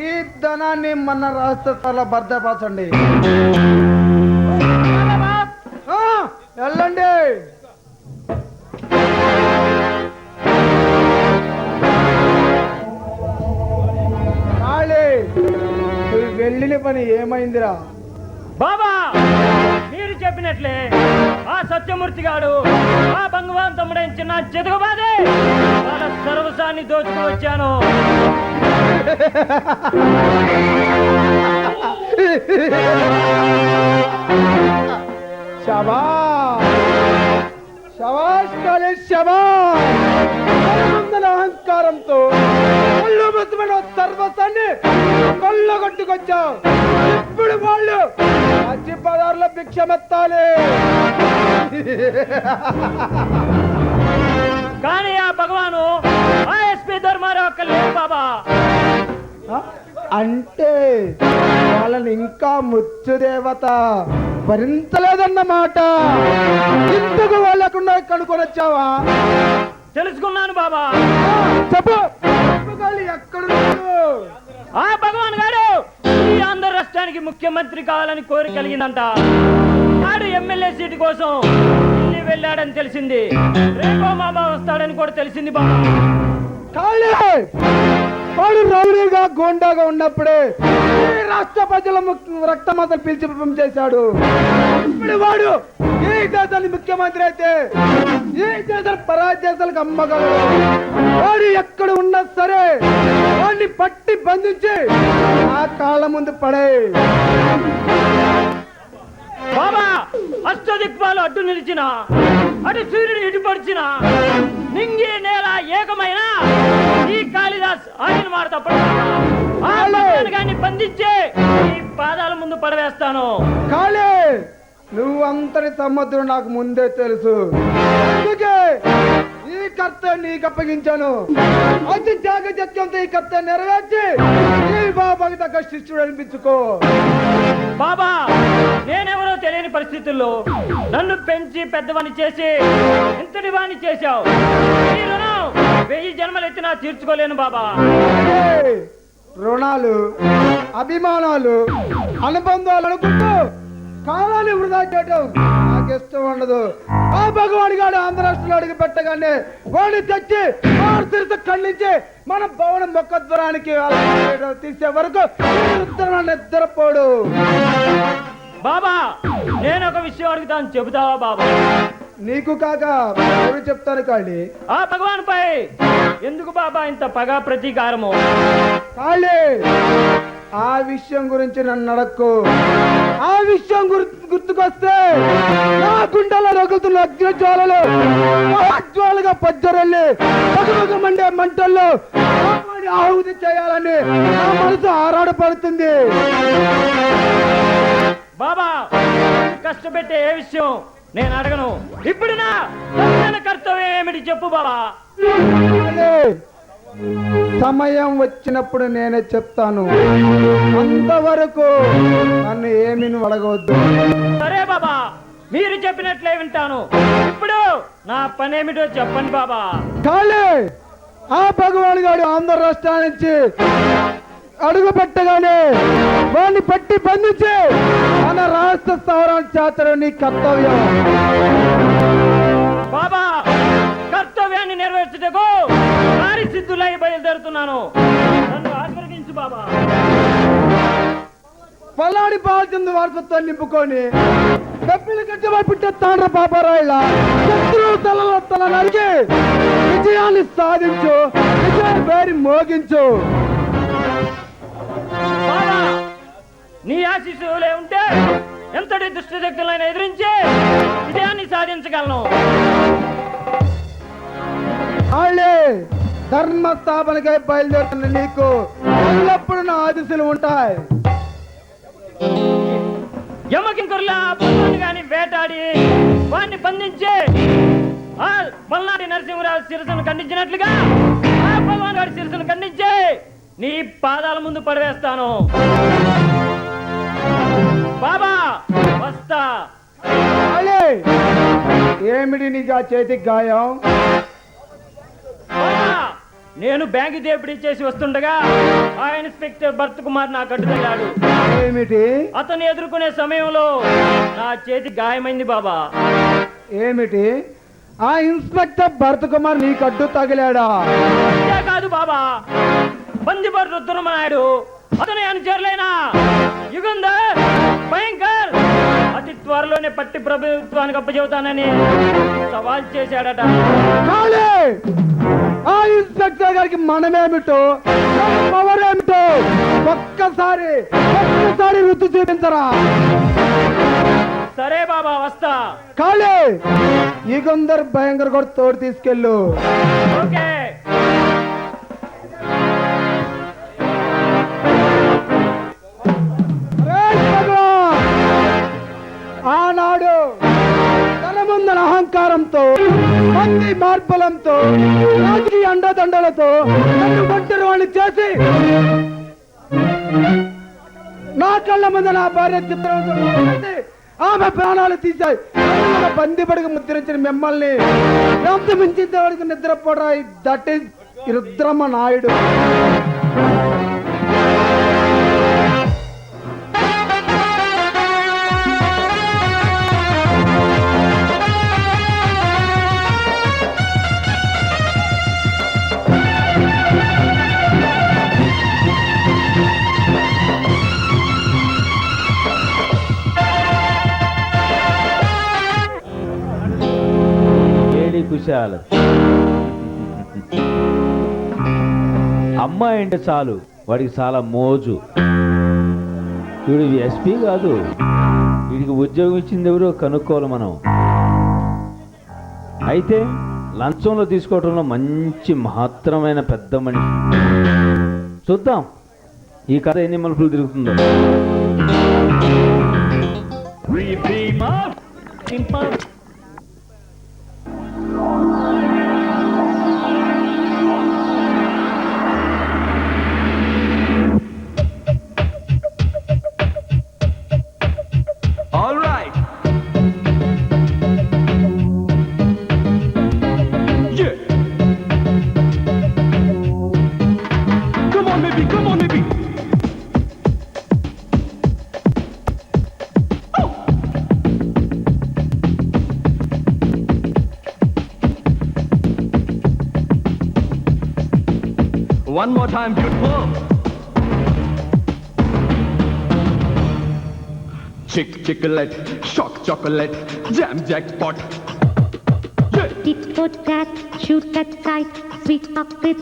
ఈ ధనాన్ని మన రాష్ట్రాల భద్రపరచండి. వెళ్ళండి. నువ్వు వెళ్ళిన పని ఏమైందిరా బాబా? మీరు చెప్పినట్లే ఆ సత్యమూర్తి గాడు ఆ భగవాన్ తమ్ముడైన చిన్న జతకబాదే వాళ్ళ సర్వసాన్ని దోచుకు వచ్చాను. అహంకారంతో సర్వసాన్ని కొల్లగొట్టుకొచ్చావు. ఇప్పుడు వాళ్ళు అచ్చి పదార్ల భిక్షమెత్తాలి. కానీ ఆ భగవాను ఆ ఎస్పీ ధర్మారావు ఒక్క లేరు బాబా. అంటే వాళ్ళని ఇంకా ముచ్చుదేవత భరించలేదన్నమాట. ఇంతకు వాళ్ళకుండా కనుకొని వచ్చావా? తెలుసుకున్నాను బాబా. చెప్పు, ఎక్కడున్నాడు? ఆ భగవాన్ గారు ఈ ఆంధ్ర రాష్ట్రానికి ముఖ్యమంత్రి కావాలని కోరిక కలిగిందంట. ఆడు ఎమ్మెల్యే సీటు కోసం ఢిల్లీ వెళ్ళాడని తెలిసింది. రేపో మామ వస్తాడని కూడా తెలిసింది బాబా. వాడు రౌడీగా గోండాగా ఉన్నప్పుడే ఈ రాష్ట్ర ప్రజల రక్తమాతలు పిలిచి చేశాడు. ఇప్పుడు వాడు ఈ దేశానికి ముఖ్యమంత్రి అయితే ఈ దేశాల పరాయి దేశాలకు అమ్మగలడు. వాడు ఎక్కడ ఉన్నా సరే వాడిని పట్టి బంధించి ఆ కాళ్ళ ముందు పడే. బాబా అష్టదిక్పాలు అడ్డు నిలిచిన, అటు సూర్యుడు ఇటుపడిచిన, నింగి నేల ఏకమైన ఈ కాళిదాస్ ఆయన మాట తప్పడు. బంధించి ఈ పాదాల ముందు పడవేస్తాను. కాళీ, నువ్వు అంతటి సముద్రం నాకు ముందే తెలుసు. అందుకే ఈ కర్తవ్యం నీకు అప్పగించాను. అతి త్యాగత్యంతో ఈ కర్తవ్యం నెరవేర్చి ఈ బాబాకి తగ్గ శిష్యుడు అనిపించుకో. బాబా, నేనెవరో తెలియని పరిస్థితుల్లో నన్ను పెంచి పెద్దవాణ్ణి చేసి ఇంతటి వాణ్ణి చేశావు. ఈ రుణం 1000 జన్మలు ఎత్తినా తీర్చుకోలేను బాబా. రుణాలు, అభిమానాలు, అనుబంధాలు అనుకుంటూ కాలాన్ని వృధా చేయటం నాకు ఇష్టం ఉండదు. ఆ భగవాన్ గారు ఆంధ్ర రాష్ట్రంలో అడుగు పెట్టగానే వాడిని తెచ్చి ఖండించి మన భవనం మొక్కద్వరానికి తీసే వరకు నిద్రపోడు. బాబా, నేను ఒక విషయం అడుగుతాను, చెబుతావా బాబా? నీకు కాక ఎవరు చెప్తాను కాళీ. ఆ భగవాన్ పై ఎందుకు బాబా ఇంత పగ ప్రతీకారము? కాళీ, ఆ విషయం గురించి నన్ను అడక్కు. ఆ విషయం గుర్తుకొస్తే నా గుండెలో రగులుతున్న అగ్నిజ్వాలలు జ్వాలగా పజ్జరెళ్ళి పగమగ మండే మంటల్లో ఆహుతి చేయాలని నా మనసు ఆరాటపడుతుంది. బాబా, కష్టపెట్టే ఏ విషయం నేను అడగను. ఇప్పుడు నా కర్తవ్యం ఏమిటి చెప్పు బాబా. సమయం వచ్చినప్పుడు నేనే చెప్తాను. అంతవరకు నన్ను ఏమీ అడగవద్దు. సరే బాబా, మీరు చెప్పినట్లే వింటాను. ఇప్పుడు నా పని ఏమిటో చెప్పండి బాబా. కాళీ, ఆ భగవాన్ గారు ఆంధ్ర రాష్ట్రాల నుంచి అడుగు పెట్టగానే వాడిని పట్టి బంధించి మన రాష్ట్ర స్థావరాన్ని చేర్చడం నీ కర్తవ్యం. బాబా, కర్తవ్యాన్ని నెరవేర్చుటకు సిద్ధులై బయలుదేరుతున్నాను. నన్ను ఆశీర్వదించు బాబా. పల్లాడి బాధ్యత వారసత్వాన్ని నింపుకొని డబ్బులు కట్టబడి పుట్టే తాండ్ర పాపారాయిలా శత్రువు తలలో తల నరికి విజయాన్ని సాధించు, విజయ పేరు మోగించు. బాబా, నీ ఆశీస్సులే ఉంటే ఎంతటి దుష్ట శక్తులైనా ఎదిరించి విజయాన్ని సాధించగలను. ధర్మ స్థాపనకై బయలుదేరుతున్న నీకు ఎల్లప్పుడూ నా ఆశీస్సులు ఉంటాయి. యమకింకుర్లా భగవాన్ గాని వేటాడి వాడిని బంధించి ఆ పల్నాటి నరసింహరావు శిరస్సును ఖండించినట్లుగా ఆ భగవాన్ గారి శిరస్సును ఖండించి నీ పాదాల ముందు పడవేస్తాను. బాబా, వస్తా. ఏమిటి నీకు ఆ చేతికి గాయం? నేను బ్యాంకు దేపిడి చేసి వస్తుండగా ఆ ఇన్స్పెక్టర్ భరత్ కుమార్ నా కట్టు తగిలాడు. ఏమిటి? అతను ఎదుర్కొనే సమయంలో నా చేతి గాయమైంది బాబా. ఏమిటి? ఆ ఇన్స్పెక్టర్ భరత్ కుమార్ నీ కట్టు తగిలాడా? కాదు బాబా, బందిపర్ రుద్రమనాయుడు అతను అనుచరులైన యుగంధర్, భయంకర్ అతి త్వరలోనే పట్టి ప్రభుత్వానికి అప్పచెబుతానని సవాల్ చేశాడట. ఆ ఇన్స్పెక్టర్ గారికి మనమేమిటో పవరేమిటో ఒక్కసారి రుచి చూపించరా? సరే బాబా, వస్తా. కాళీ, యుగంధర్, భయంకర్ కూడా తోడు తీసుకెళ్ళు. ఓకే. ఆనాడు తన ముందర అహంకారంతో, మంది మార్బలంతో, రాజకీయ అండదండలతో నన్ను ఒంటరి వాడిని చేసి నా కళ్ళ ముందు నా భార్య చిత్రం ఆమె ప్రాణాలు తీశాయి. బంది పడుగు ముద్రించిన మిమ్మల్ని ఎంత మించిన వాడికి నిద్రపోడా. That is Rudrama Naidu. కుశాలు. అమ్మాయి అంటే చాలు వాడికి చాలా మోజు. వీడు ఎస్పీ కాదు, వీడికి ఉద్యోగం ఇచ్చింది ఎవరో కనుక్కోవాలి మనం. అయితే లంచంలో తీసుకోవడంలో మంచి మహత్తరమైన పెద్ద మనిషి. చూద్దాం ఈ కథ ఎన్ని మలుపులు తిరుగుతుందో. All right. Yeah. Come on, baby. Come on, baby. Oh. One more time, beautiful. Chick chocolate, shock chocolate, jam jackpot. Yeah. Tit for tat, shoot that sight, sweet pocket.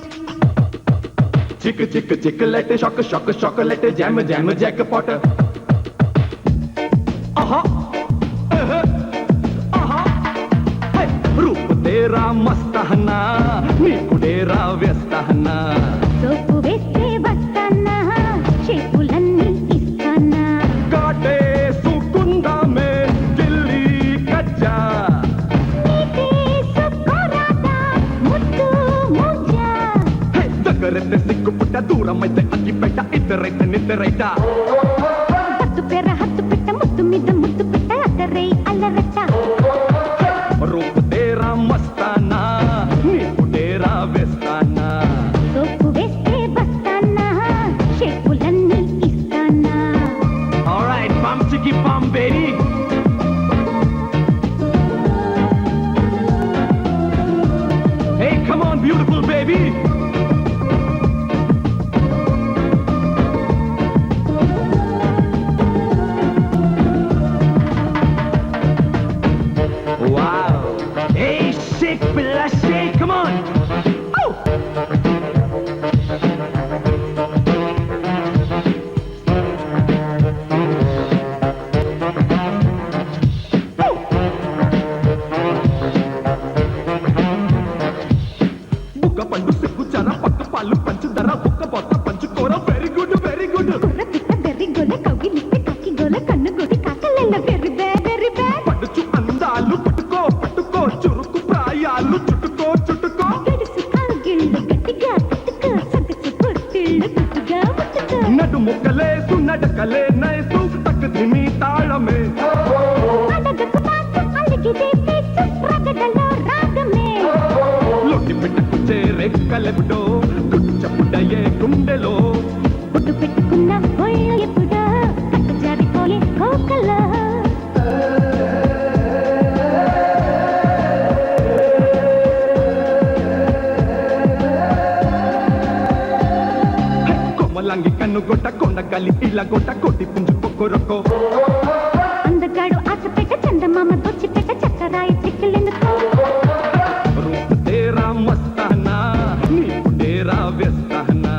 Chick chocolate, shock chocolate, jam jackpot. Aha, aha. Hey, रूप तेरा मस्त है ना, नीकु तेरा व्यस्त है ना. సోపు వేస్తే వస్తానా, షేపులన్నీ ఇస్తానా. काटे सुकुंदा में दिल्ली कच्चा. నీకే సుక్కురాదా, ముద్దు ముజ్జా. Hey, దగ్గరైతే సిగ్గుపుట్ట, దూరమైతే అగ్గిపెట్ట, ఇద్దరైతే నిద్రైట. హత్తు పెర హత్తు పెట్ట, ముద్దు మీద ముద్దు పెట్ట, అద్దరై అల్లరట్ట. रूप तेरा मस्ताना, नीकु तेरा व्यस्ताना. సోపు వేస్తే వస్తానా, షేపులన్నీ ఇస్తానా. All right, bum chicky bum baby. Hey, come on, beautiful baby. Wow. Hey, shake, Bella, shake. Come on. Oh. బుక్క పండు సిగ్గు చర పక్క పాలు పంచుదర బుక్క బొక్క పంచుకోర వెరీ గుడ్ వెరీ గుడ్. కుర్ర పిట్ట బెర్రి గొల కౌగిలిస్తే కాకి గొల కన్ను గుడి కాకలెల్ల వెర్రి బే వెర్రి బే. పడుచు అందాలు పట్టుకో పట్టుకో చురుకు ప్రాయాలు చుట్టుకో చుట్టుకో. గడుసు కాగిళ్ళు గట్టిగా తట్టుకో, సొగసు పొత్తిళ్ళు గుట్టుగా ముట్టుకో. నడు ముక్కలేసు నడకలే నైసు తక్కదిమి తాళమే. అడగకు పాటు అలిగితే పేచు, రగడలో రాగమే. లొట్టి పెట్టకు చేరెక్కలెప్పుడో గుట్టు చప్పుడయ్యే గుండెలో. బొట్టు పెట్టుకున్న ఒళ్ళు ఎప్పుడో కట్టు జారిపోయే కోకలో. కొమ్మలంగి కన్ను గొట్ట కొండ గలి ఇలా గొట్ట కొట్టి పుంజు కొక్కరొక్కో. అందగాడు ఆశపెట్ట, చందమామ దొచ్చిపెట్ట, చక్కరాయి చిక్కులెందుకో. రూప్ తేరా మస్తానా, నీకు తేరా వ్యస్తానా.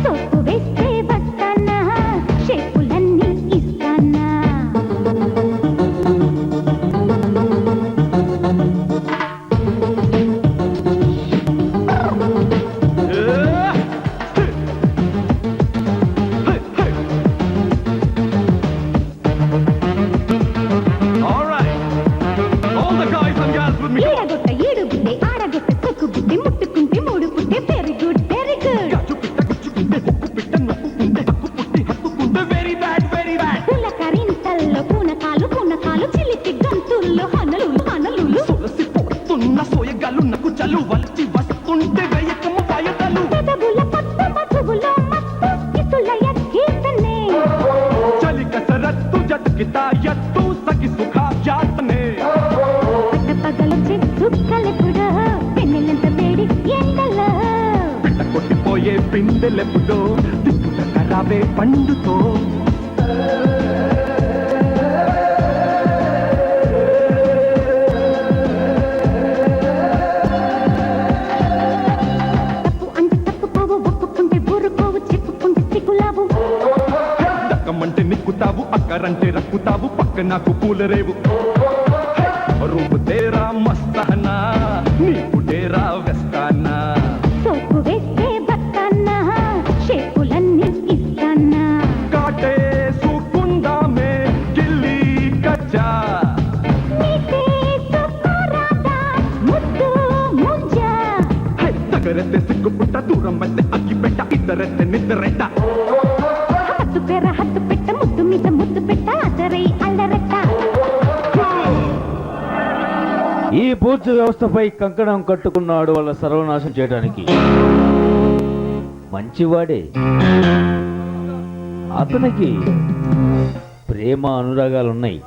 సోపు వేస్తే వస్తానా, షేపులన్నీ ఇస్తానా. All right. All the guys and girls with me. ఈడగొట్ట ఏడు గుడ్డే, ఆడగొట్ట సొక్కు గుడ్డే, ముట్టుకుంటే మూడు పుట్టే. Very good very good. గచ్చు పిట్ట గుచ్చుకుంటే హక్కు పిట్ట నొప్పుకుంటే హక్కు పుట్టి హత్తుకుంటే వెరీ బ్యాడ్ వెరీ బ్యాడ్. పులకరింతల్లో పూనకాలు చిలిపి గంతుల్లో హనలులు హనలులు. సొలసి పోతున్న సోయగాలు నకు చలు వలచి వస్తుంటే వేయకమ్మ వాయతలు. పెదవుల పట్టు మధువులో మత్తు, ఇసులయ గీతనే. చలి కసరత్తు జట్కితా యత్తు సగి సుఖ జాతనే. పట్ట పగలొచ్చే చుక్కలెప్పుడో, పెన్నెలంత వేడి ఎండలో. పిట్ట కొట్టిపోయే పిందెలెప్పుడో దిక్కుట కరావే పండుతో. నిక్కుతావు అక్కరంటే రక్కుతావు పక్క నాకు పూలరేవు రూపు తేరా మస్తానా నీకు డేరా వెస్తానా సోపు వేస్తే బస్తానా షేపులన్నీ ఇస్తానా కాటే సూకుందామే గిల్లి కచ్చా తగరెత్తే సిగ్గుపుట్ట దూరం వస్తే అగ్గి పెట్ట ఇద్దరెత్తే నిద్రెట్ట హత్తు పెట్ట ముద్దు మీద ముద్దు పెట్ట అదరై అల్లరెట్ట ఈ పూర్తి వ్యవస్థపై కంకణం కట్టుకున్నాడు వాళ్ళ సర్వనాశం చేయడానికి. మంచివాడే, అతనికి ప్రేమ అనురాగాలున్నాయి.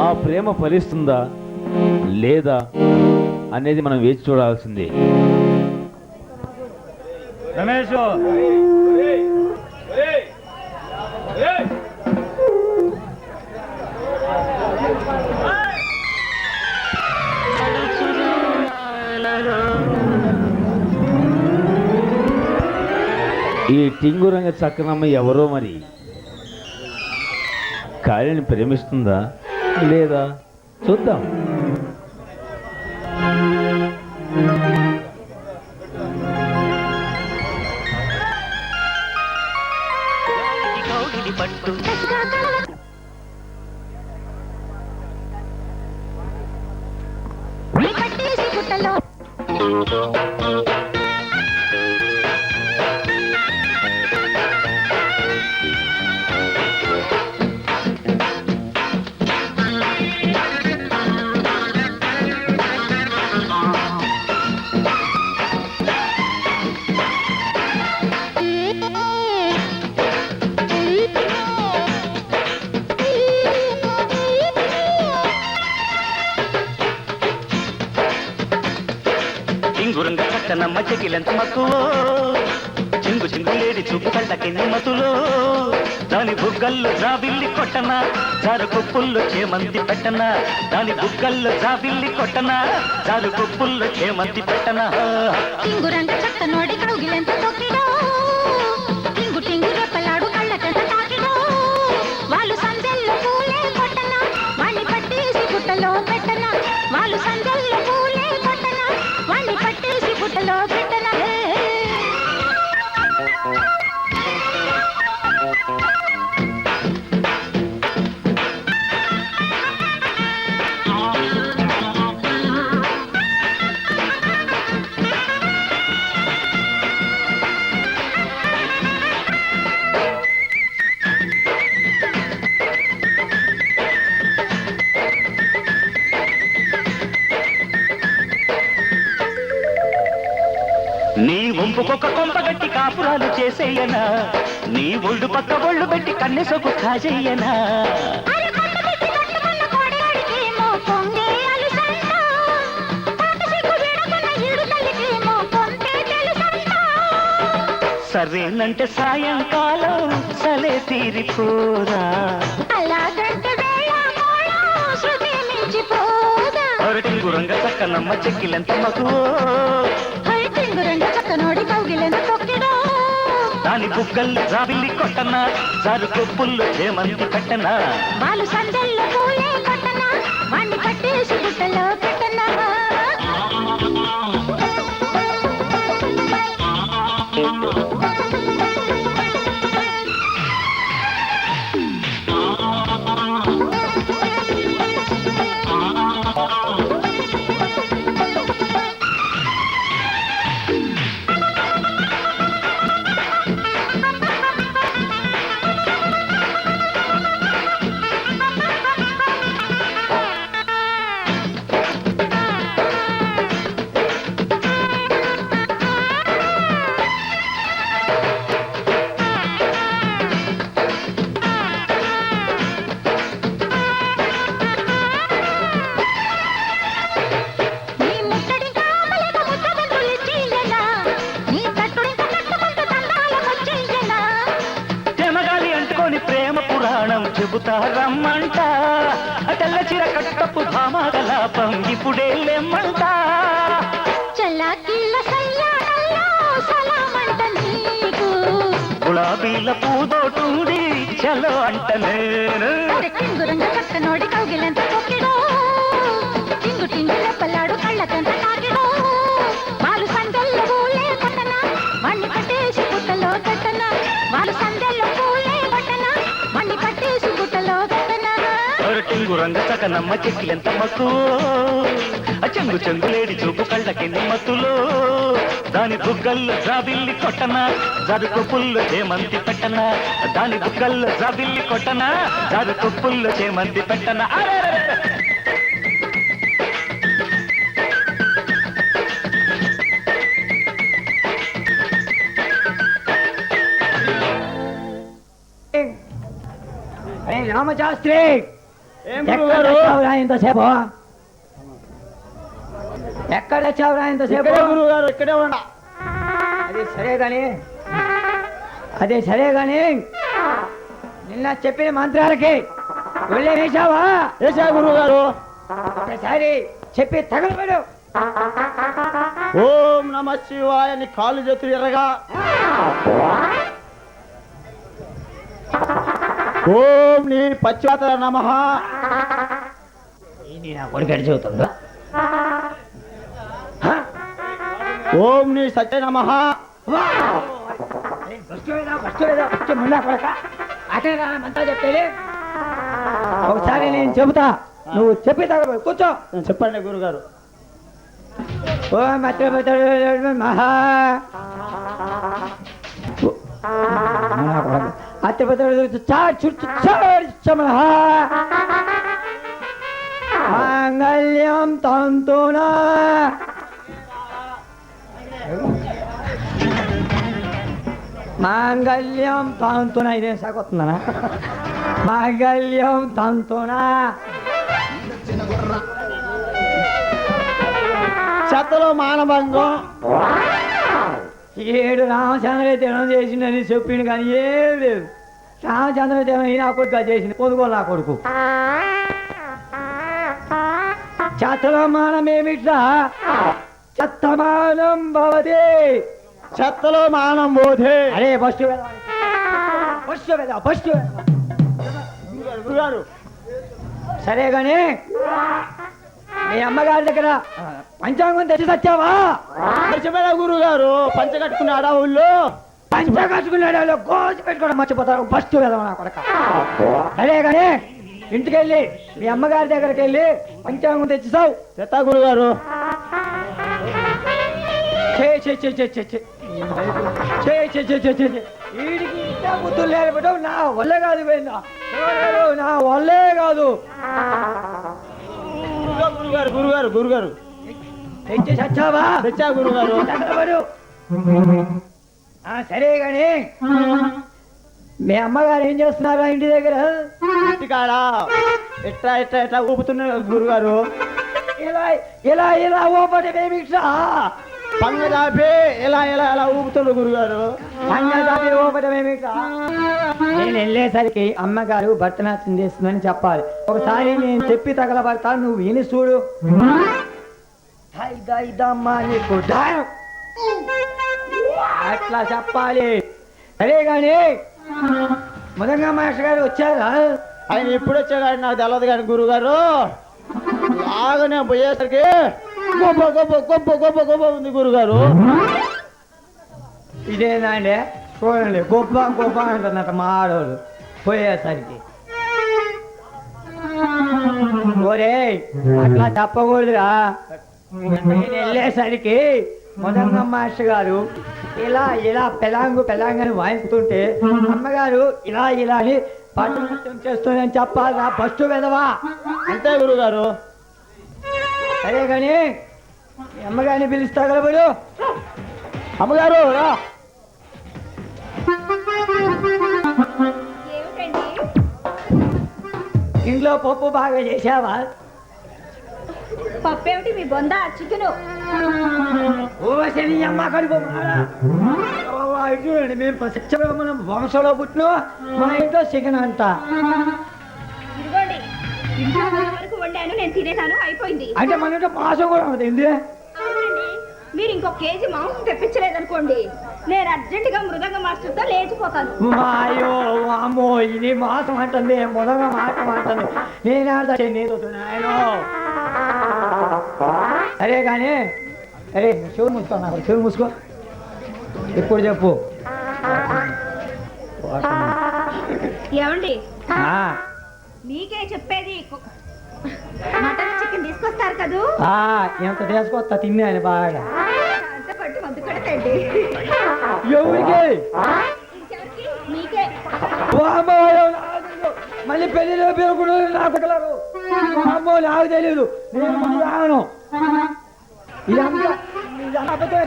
ఆ ప్రేమ ఫలిస్తుందా లేదా అనేది మనం వేచి చూడాల్సిందే. రమేష్ ఈ టింగురంగ చక్కనమ్మ ఎవరో మరి కాళీని ప్రేమిస్తుందా లేదా చూద్దాం. చింగురంగ చక్కనమ్మ చెకిలెంత మక్కువో చింగు చింగులేడి చూపు కళ్ళకెన్ని మతులో దాని బుగ్గల్లో జాబిల్లి కొట్టనా జారు కొప్పుల్లో చేమంతి పెట్టనా దాని బుగ్గల్లో జాబిల్లి కొట్టనా జారు కొప్పుల్లో చేమంతి పెట్టనా టింగురంగ చక్క నోడి కౌగిలెంత తొక్కిడో టింగు టింగు రెప్పలాడు కళ్ళకెంత తాకిడో వాళ్ళు సందెల్లో పూలే కొట్టనా వాణ్ణి పట్టేసి గుట్టలో పెట్టనా వాళ్ళు సందెల్లో పూలే కొట్టనా వాణ్ణి పట్టేసి గుట్టలో పెట్టనా నీ వంపుకొక కొంపగట్టి కాపురాలు చేసేయనా నీ ఒళ్ళు పక్క ఒళ్ళు పెట్టి కన్నెసొకు కాజేయనా సరేనంటే సాయంకాలం సలే తీరిపోరా టింగురంగ చక్కనమ్మ చెక్కిలెంత మగువో చక్కనోడి కౌగిలెంత తొక్కిడో దాని బుగ్గల్లో జాబిల్లి కొట్టనా జారు కొప్పుల్లో చేమంతి పెట్టనా వాళ్ళు సందెల్లో పూలే కొట్టనా వాణ్ణి పట్టేసి గుట్టలో పెట్టనా చెబుతారమ్మంట తెల్ల చీర కట్టపు భామాగలాపం ఇప్పుడే లేమ్మంట చల్లాకిల్ల సయ్యాడల్లో సలామంట నీకు గులాబీల పూదోటుంది చలో అంట నేను టింగురంగ చక్కనోడి కౌగిలెంత తొక్కిడో టింగు టింగు రెప్పలాడు కళ్ళకంత తాకిడో వాళ్ళు సందెల్లో పూలే కొట్టనా వాణ్ణి పట్టేసి గుట్టలో కట్టనా వాళ్ళు సందెల్లో పూలే కొట్టనా వాణ్ణి పట్టేసి గుట్టలో కట్టనా టింగు రంగ చకనమ్మ చెక్కిలెంత మత్తు చెంగు చెంగులేడి చూపు కళ్ళకెన్ని మత్తులో దాని బుగ్గల్లో జాబిల్లి కొట్టనా జరుకు పుల్లు చేమంతి పెట్టనా దాని బుగ్గల్లో జాబిల్లి కొట్టనా జరుకు పుల్లు చేమంతి పెట్టనా రామశాస్త్రి ఏం గురువుగారు? ఇంతసేపు ఎక్కడ తెచ్చావురా ఇంతసేపు ఇక్కడే గురువుగారు, ఇక్కడే ఉన్నా. అదే సరే గాని నిన్న చెప్పిన మంత్రాలకి వెళ్ళే వేశావా వేసా గురువుగారు. ఒకసారి చెప్పి తగలబడు. ఓం నమ శివాయ నీ కాళ్ళు చేతులు ఎర్రగా. ఓం నీ పశ్చాత్తర నమః. కొడుకడి చెబుతుందా ఓం నీ సత్య నమః. మంత్రా చెప్పేది ఒకసారి నేను చెబుతా, నువ్వు చెప్పి తగలబడు. కూర్చో. చెప్పండి గురుగారు. ఓం మహా మాంగళ్యం తంతునా మాంగళ్యం తంతునా ఇదే సాగుతుందనా మాంగళ్యం తంతునా చెత్తలో మానభంగం. 7 రామచంద్ర తినం చేసిందని చెప్పిండు కానీ ఏం లేదు. రామచంద్ర తినం నా కొడుకు చేసింది, పొదుగోలు నా కొడుకు. చెత్తలో మానమేమిట్లా చెత్తమానం భవతి. చెత్తలో మానం బోధే. అరే ఫస్ట్ గురుగారు సరే గాని మీ అమ్మగారి దగ్గర పంచాంగం తెచ్చి తెచ్చావా? మర్చిపోయా గురుగారు. పంచ కట్టుకున్నాడా ఊళ్ళో? పంచ కట్టుకున్నాడు గోచి పెట్టుకోవడం మర్చిపోతారు. ఫస్ట్ వెదవ నా కొడక. సరే గాని ఇంటికెళ్ళి మీ అమ్మగారి దగ్గరికి వెళ్ళి పంచాంగం తెచ్చిసావు. చెత్తా గురుగారు. వీడికి ఇంకా బుద్ధులు లేకపోతే నా వల్లే కాదు పోయిందా, నా వల్లే కాదు. గురుగారు గురుగారు గురుగారు తెచ్చి చచ్చావా? తెచ్చా గురుగారు. సరే గాని మీ అమ్మగారు ఏం చేస్తున్నారా ఇంటి దగ్గర? ఇంటికాడ ఎట్లా ఎట్లా ఎట్లా ఊపుతున్నారు గురుగారు. ఇలా ఇలా ఇలా ఊపటమేమి పంగదాపి ఎలా ఎలా ఎలా ఊపుతున్నారు గురుగారు. పంగదాపి ఊపటమేమి? నేను వెళ్ళేసరికి అమ్మగారు భరతనాట్యం చేస్తుందని చెప్పాలి. ఒకసారి నేను చెప్పి తగలబడతాను, నువ్వు విని చూడు. నీకు అట్లా చెప్పాలి. సరే గాని మొదగా మాస్టర్ గారు వచ్చారా? ఆయన ఎప్పుడు వచ్చాడు నాకు తెలియదు కానీ గురుగారు బాగానే పోయేసరికి గొప్ప గొప్ప గొప్ప గొప్ప గొప్ప ఉంది గురుగారు. ఇదేనండి చూడండి, గొప్ప గొప్ప అంటున్నట్టు మా ఆడవాళ్ళు పోయేసరికి. ఒరే అట్లా చెప్పకూడదురా. నేను వెళ్ళేసరికి మొదన్న మాస్టర్ గారు ఇలా ఇలా పెలాంగని వాయిస్తుంటే అమ్మగారు ఇలా ఇలా అని పట్టణం చేస్తుందని చెప్పాలా ఫస్ట్ వెదవా. అంతే గురుగారు. సరే కానీ అమ్మగారిని పిలుస్తా గలబడు. అమ్మగారు రా. ఏమిటండి? ఇంట్లో పప్పు బాగా చేసావా? పప్పేమిటి మీ బొంద చికెను? ఓసని అమ్మ కడుపు చూడండి, మేము మనం వంశంలో పుట్టిన మా ఇంట్లో చికెన్ అంట. ఇదిగోండి, ఇంట్లో వరకు వండాను, నేను తినేసాను, అయిపోయింది. అంటే మన ఇంట్లో మాసం కూడా ఉంటుంది. అవునండి, మీరు ఇంకో కేజీ మాంసం తెప్పించలేదనుకోండి నేను అర్జెంట్ గా మృదంగ మాస్టర్ తో లేచిపోతాను. అయ్యో అమ్మో ఇది మాసం అంటుంది, మొదగా మాసం అంటుంది. సరే కానీ అరే చెవులు మూసుకో, నాకు చెవులు మూసుకో. ఇప్పుడు చెప్పు. ఏమండి నీకే చెప్పేది, మటన్ చికెన్ తీసుకొస్తారు కదూ? ఎంత తీసుకొస్తా తిన్నాను బాగా. అంత పట్టు మందు కడతండి. ఎవరికి? నీకే. మళ్ళీ పెళ్లిలో పేరుకుడు నాకు అమ్మో నాకు తెలీదు, నేను ముందు రాను.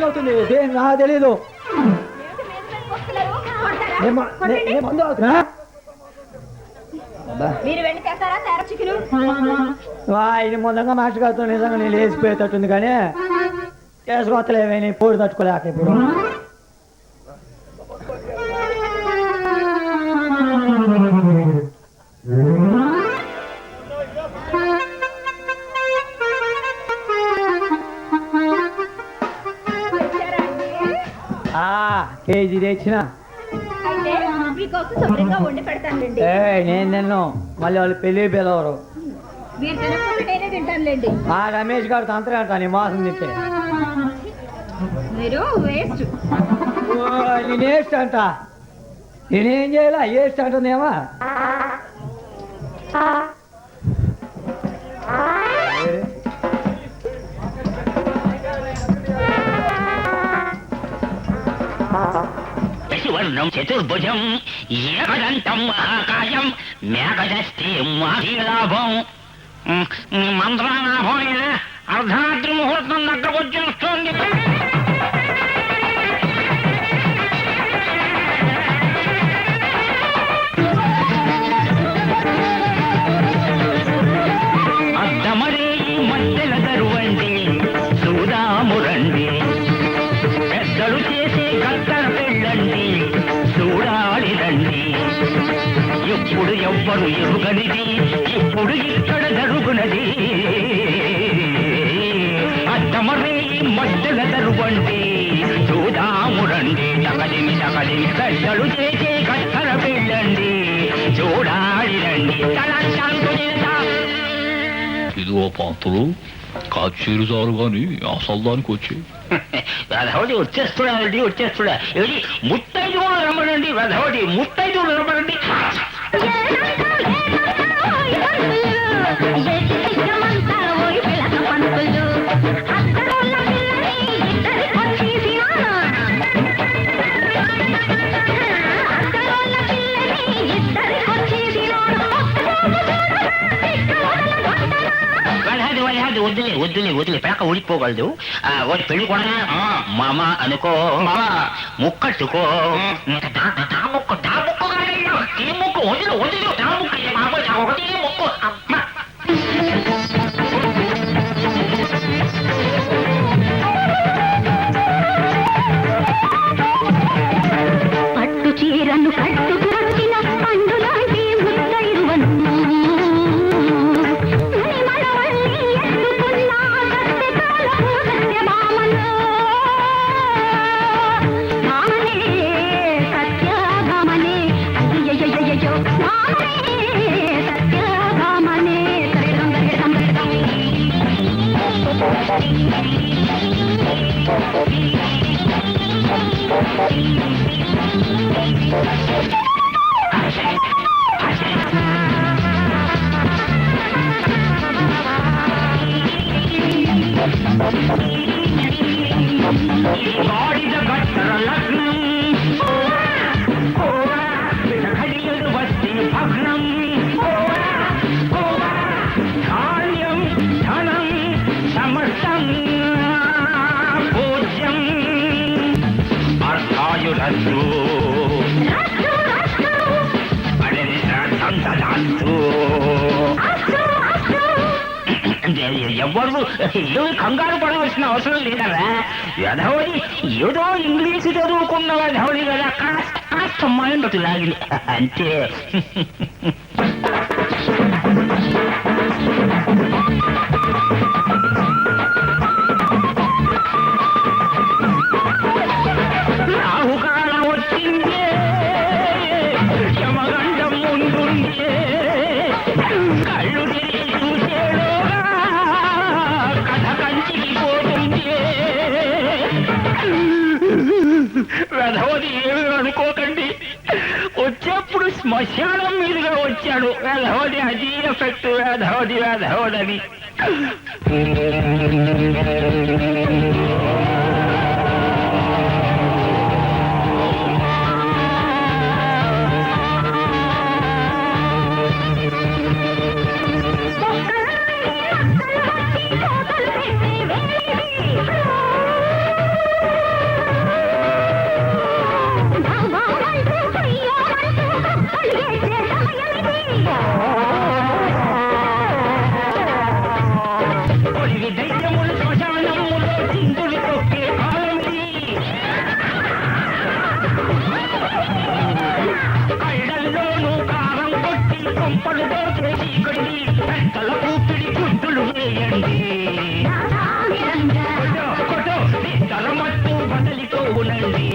అవుతుంది నాకు తెలీదు. మందు అవుతున్నా మీరు వెళ్ళి తెస్తారా తయారు చికెన్? ఇది మొదగా మాస్టర్ గారితో నిజంగా నేను లేచిపోయేటట్టుంది, కానీ వేసుకోవట్లేవే పూడి తట్టుకోలేక ఇప్పుడు. కేజీ తెచ్చిన అయితే మీకోసం శుభ్రంగా వండి పెడతానులేండి. నేను తిన్నాను, మళ్ళీ వాళ్ళు పెళ్లి పిలవరు. మీరు తినకుండా నేనే తింటానులేండి. రమేష్ గారు తంత్రి అంటాను ఈ మాసం తింటే. మీరు వేస్ట్. నేను వేస్ట్ అంట, నేనేం చేయాలా? వేస్ట్ అంటుందేమా? శివర్ణం చతుర్భుజం ఏకదంతం మహాకాయం మేఘదస్తే మాలాభం మంత్రానాభం అర్ధరాత్రి ముహూర్తం దగ్గరకు వచ్చేస్తుంది. అద్దమరే మధ్యల దరువండి చూదామురండి, పెద్దలు చేసే గద్దర పెళ్ళండి చూడాలి రండి. ఎప్పుడు ఎవ్వరు ఎరుగనిది ఇప్పుడు ఇక్కడ జరుగునది. అద్దమరే మధ్యల దరువండి చూదామురండి, తగలిని తగలిని పెద్దలు చేసే గద్దర పెళ్ళండి చూడాలి రండి. ఇదిగో పంతులు, కాచీలు చాలు గాని అసలు దానికి వచ్చి వెధవడి వచ్చేస్తున్నాడండి, వచ్చేస్తున్నా. ముత్తైదు రమ్మనండి, వెధవడి ముత్తైదు రమ్మనండి. వద్దులే వద్దులే వదిలే పేక ఊడిపోగలదు. వాడి పెళ్లి కూడా మామ అనుకో, ముక్కట్టుకో. ముక్కు వదిలి వదిలి ఒకటి ముక్కు. పట్టు చీరను కట్టుకొచ్చిన పండులాంటి ముత్తైదువను గాడిద గట్టర లగ్నం ఘడియలు వస్తే భగ్నం. ధాన్యం ధనం సమస్తం పూజ్యం అర్థాయురస్తు అడని శ్రాద్ధం తదాస్తు. ఎవరు ఏమి కంగారు పడవలసిన అవసరం లేదరా. యధవడి ఏదో ఇంగ్లీషు చదువుకున్న యధవడి కదా, కాస్త మైండ్ లాగింది అంతే. రాహు కళ్ళు తెరిచి చూసేలోగా కథ కంచికి పోతుంది. వెధవది ఏమి అనుకోకండి, వచ్చేప్పుడు శ్మశానం మీదుగా వచ్చాడు. వెధవది అది ఎఫెక్ట్, వెధవదని. దైత్యములు శ్మశానములో చిందులు తొక్కే కాలమిది. కళ్ళల్లోనూ కారం కొట్టి కొంపలు దోచే చీకటి పెద్దల కూపిడి గుడ్డులు వేయండి. కొట్టు తల మట్టు బదలితో ఉనండి.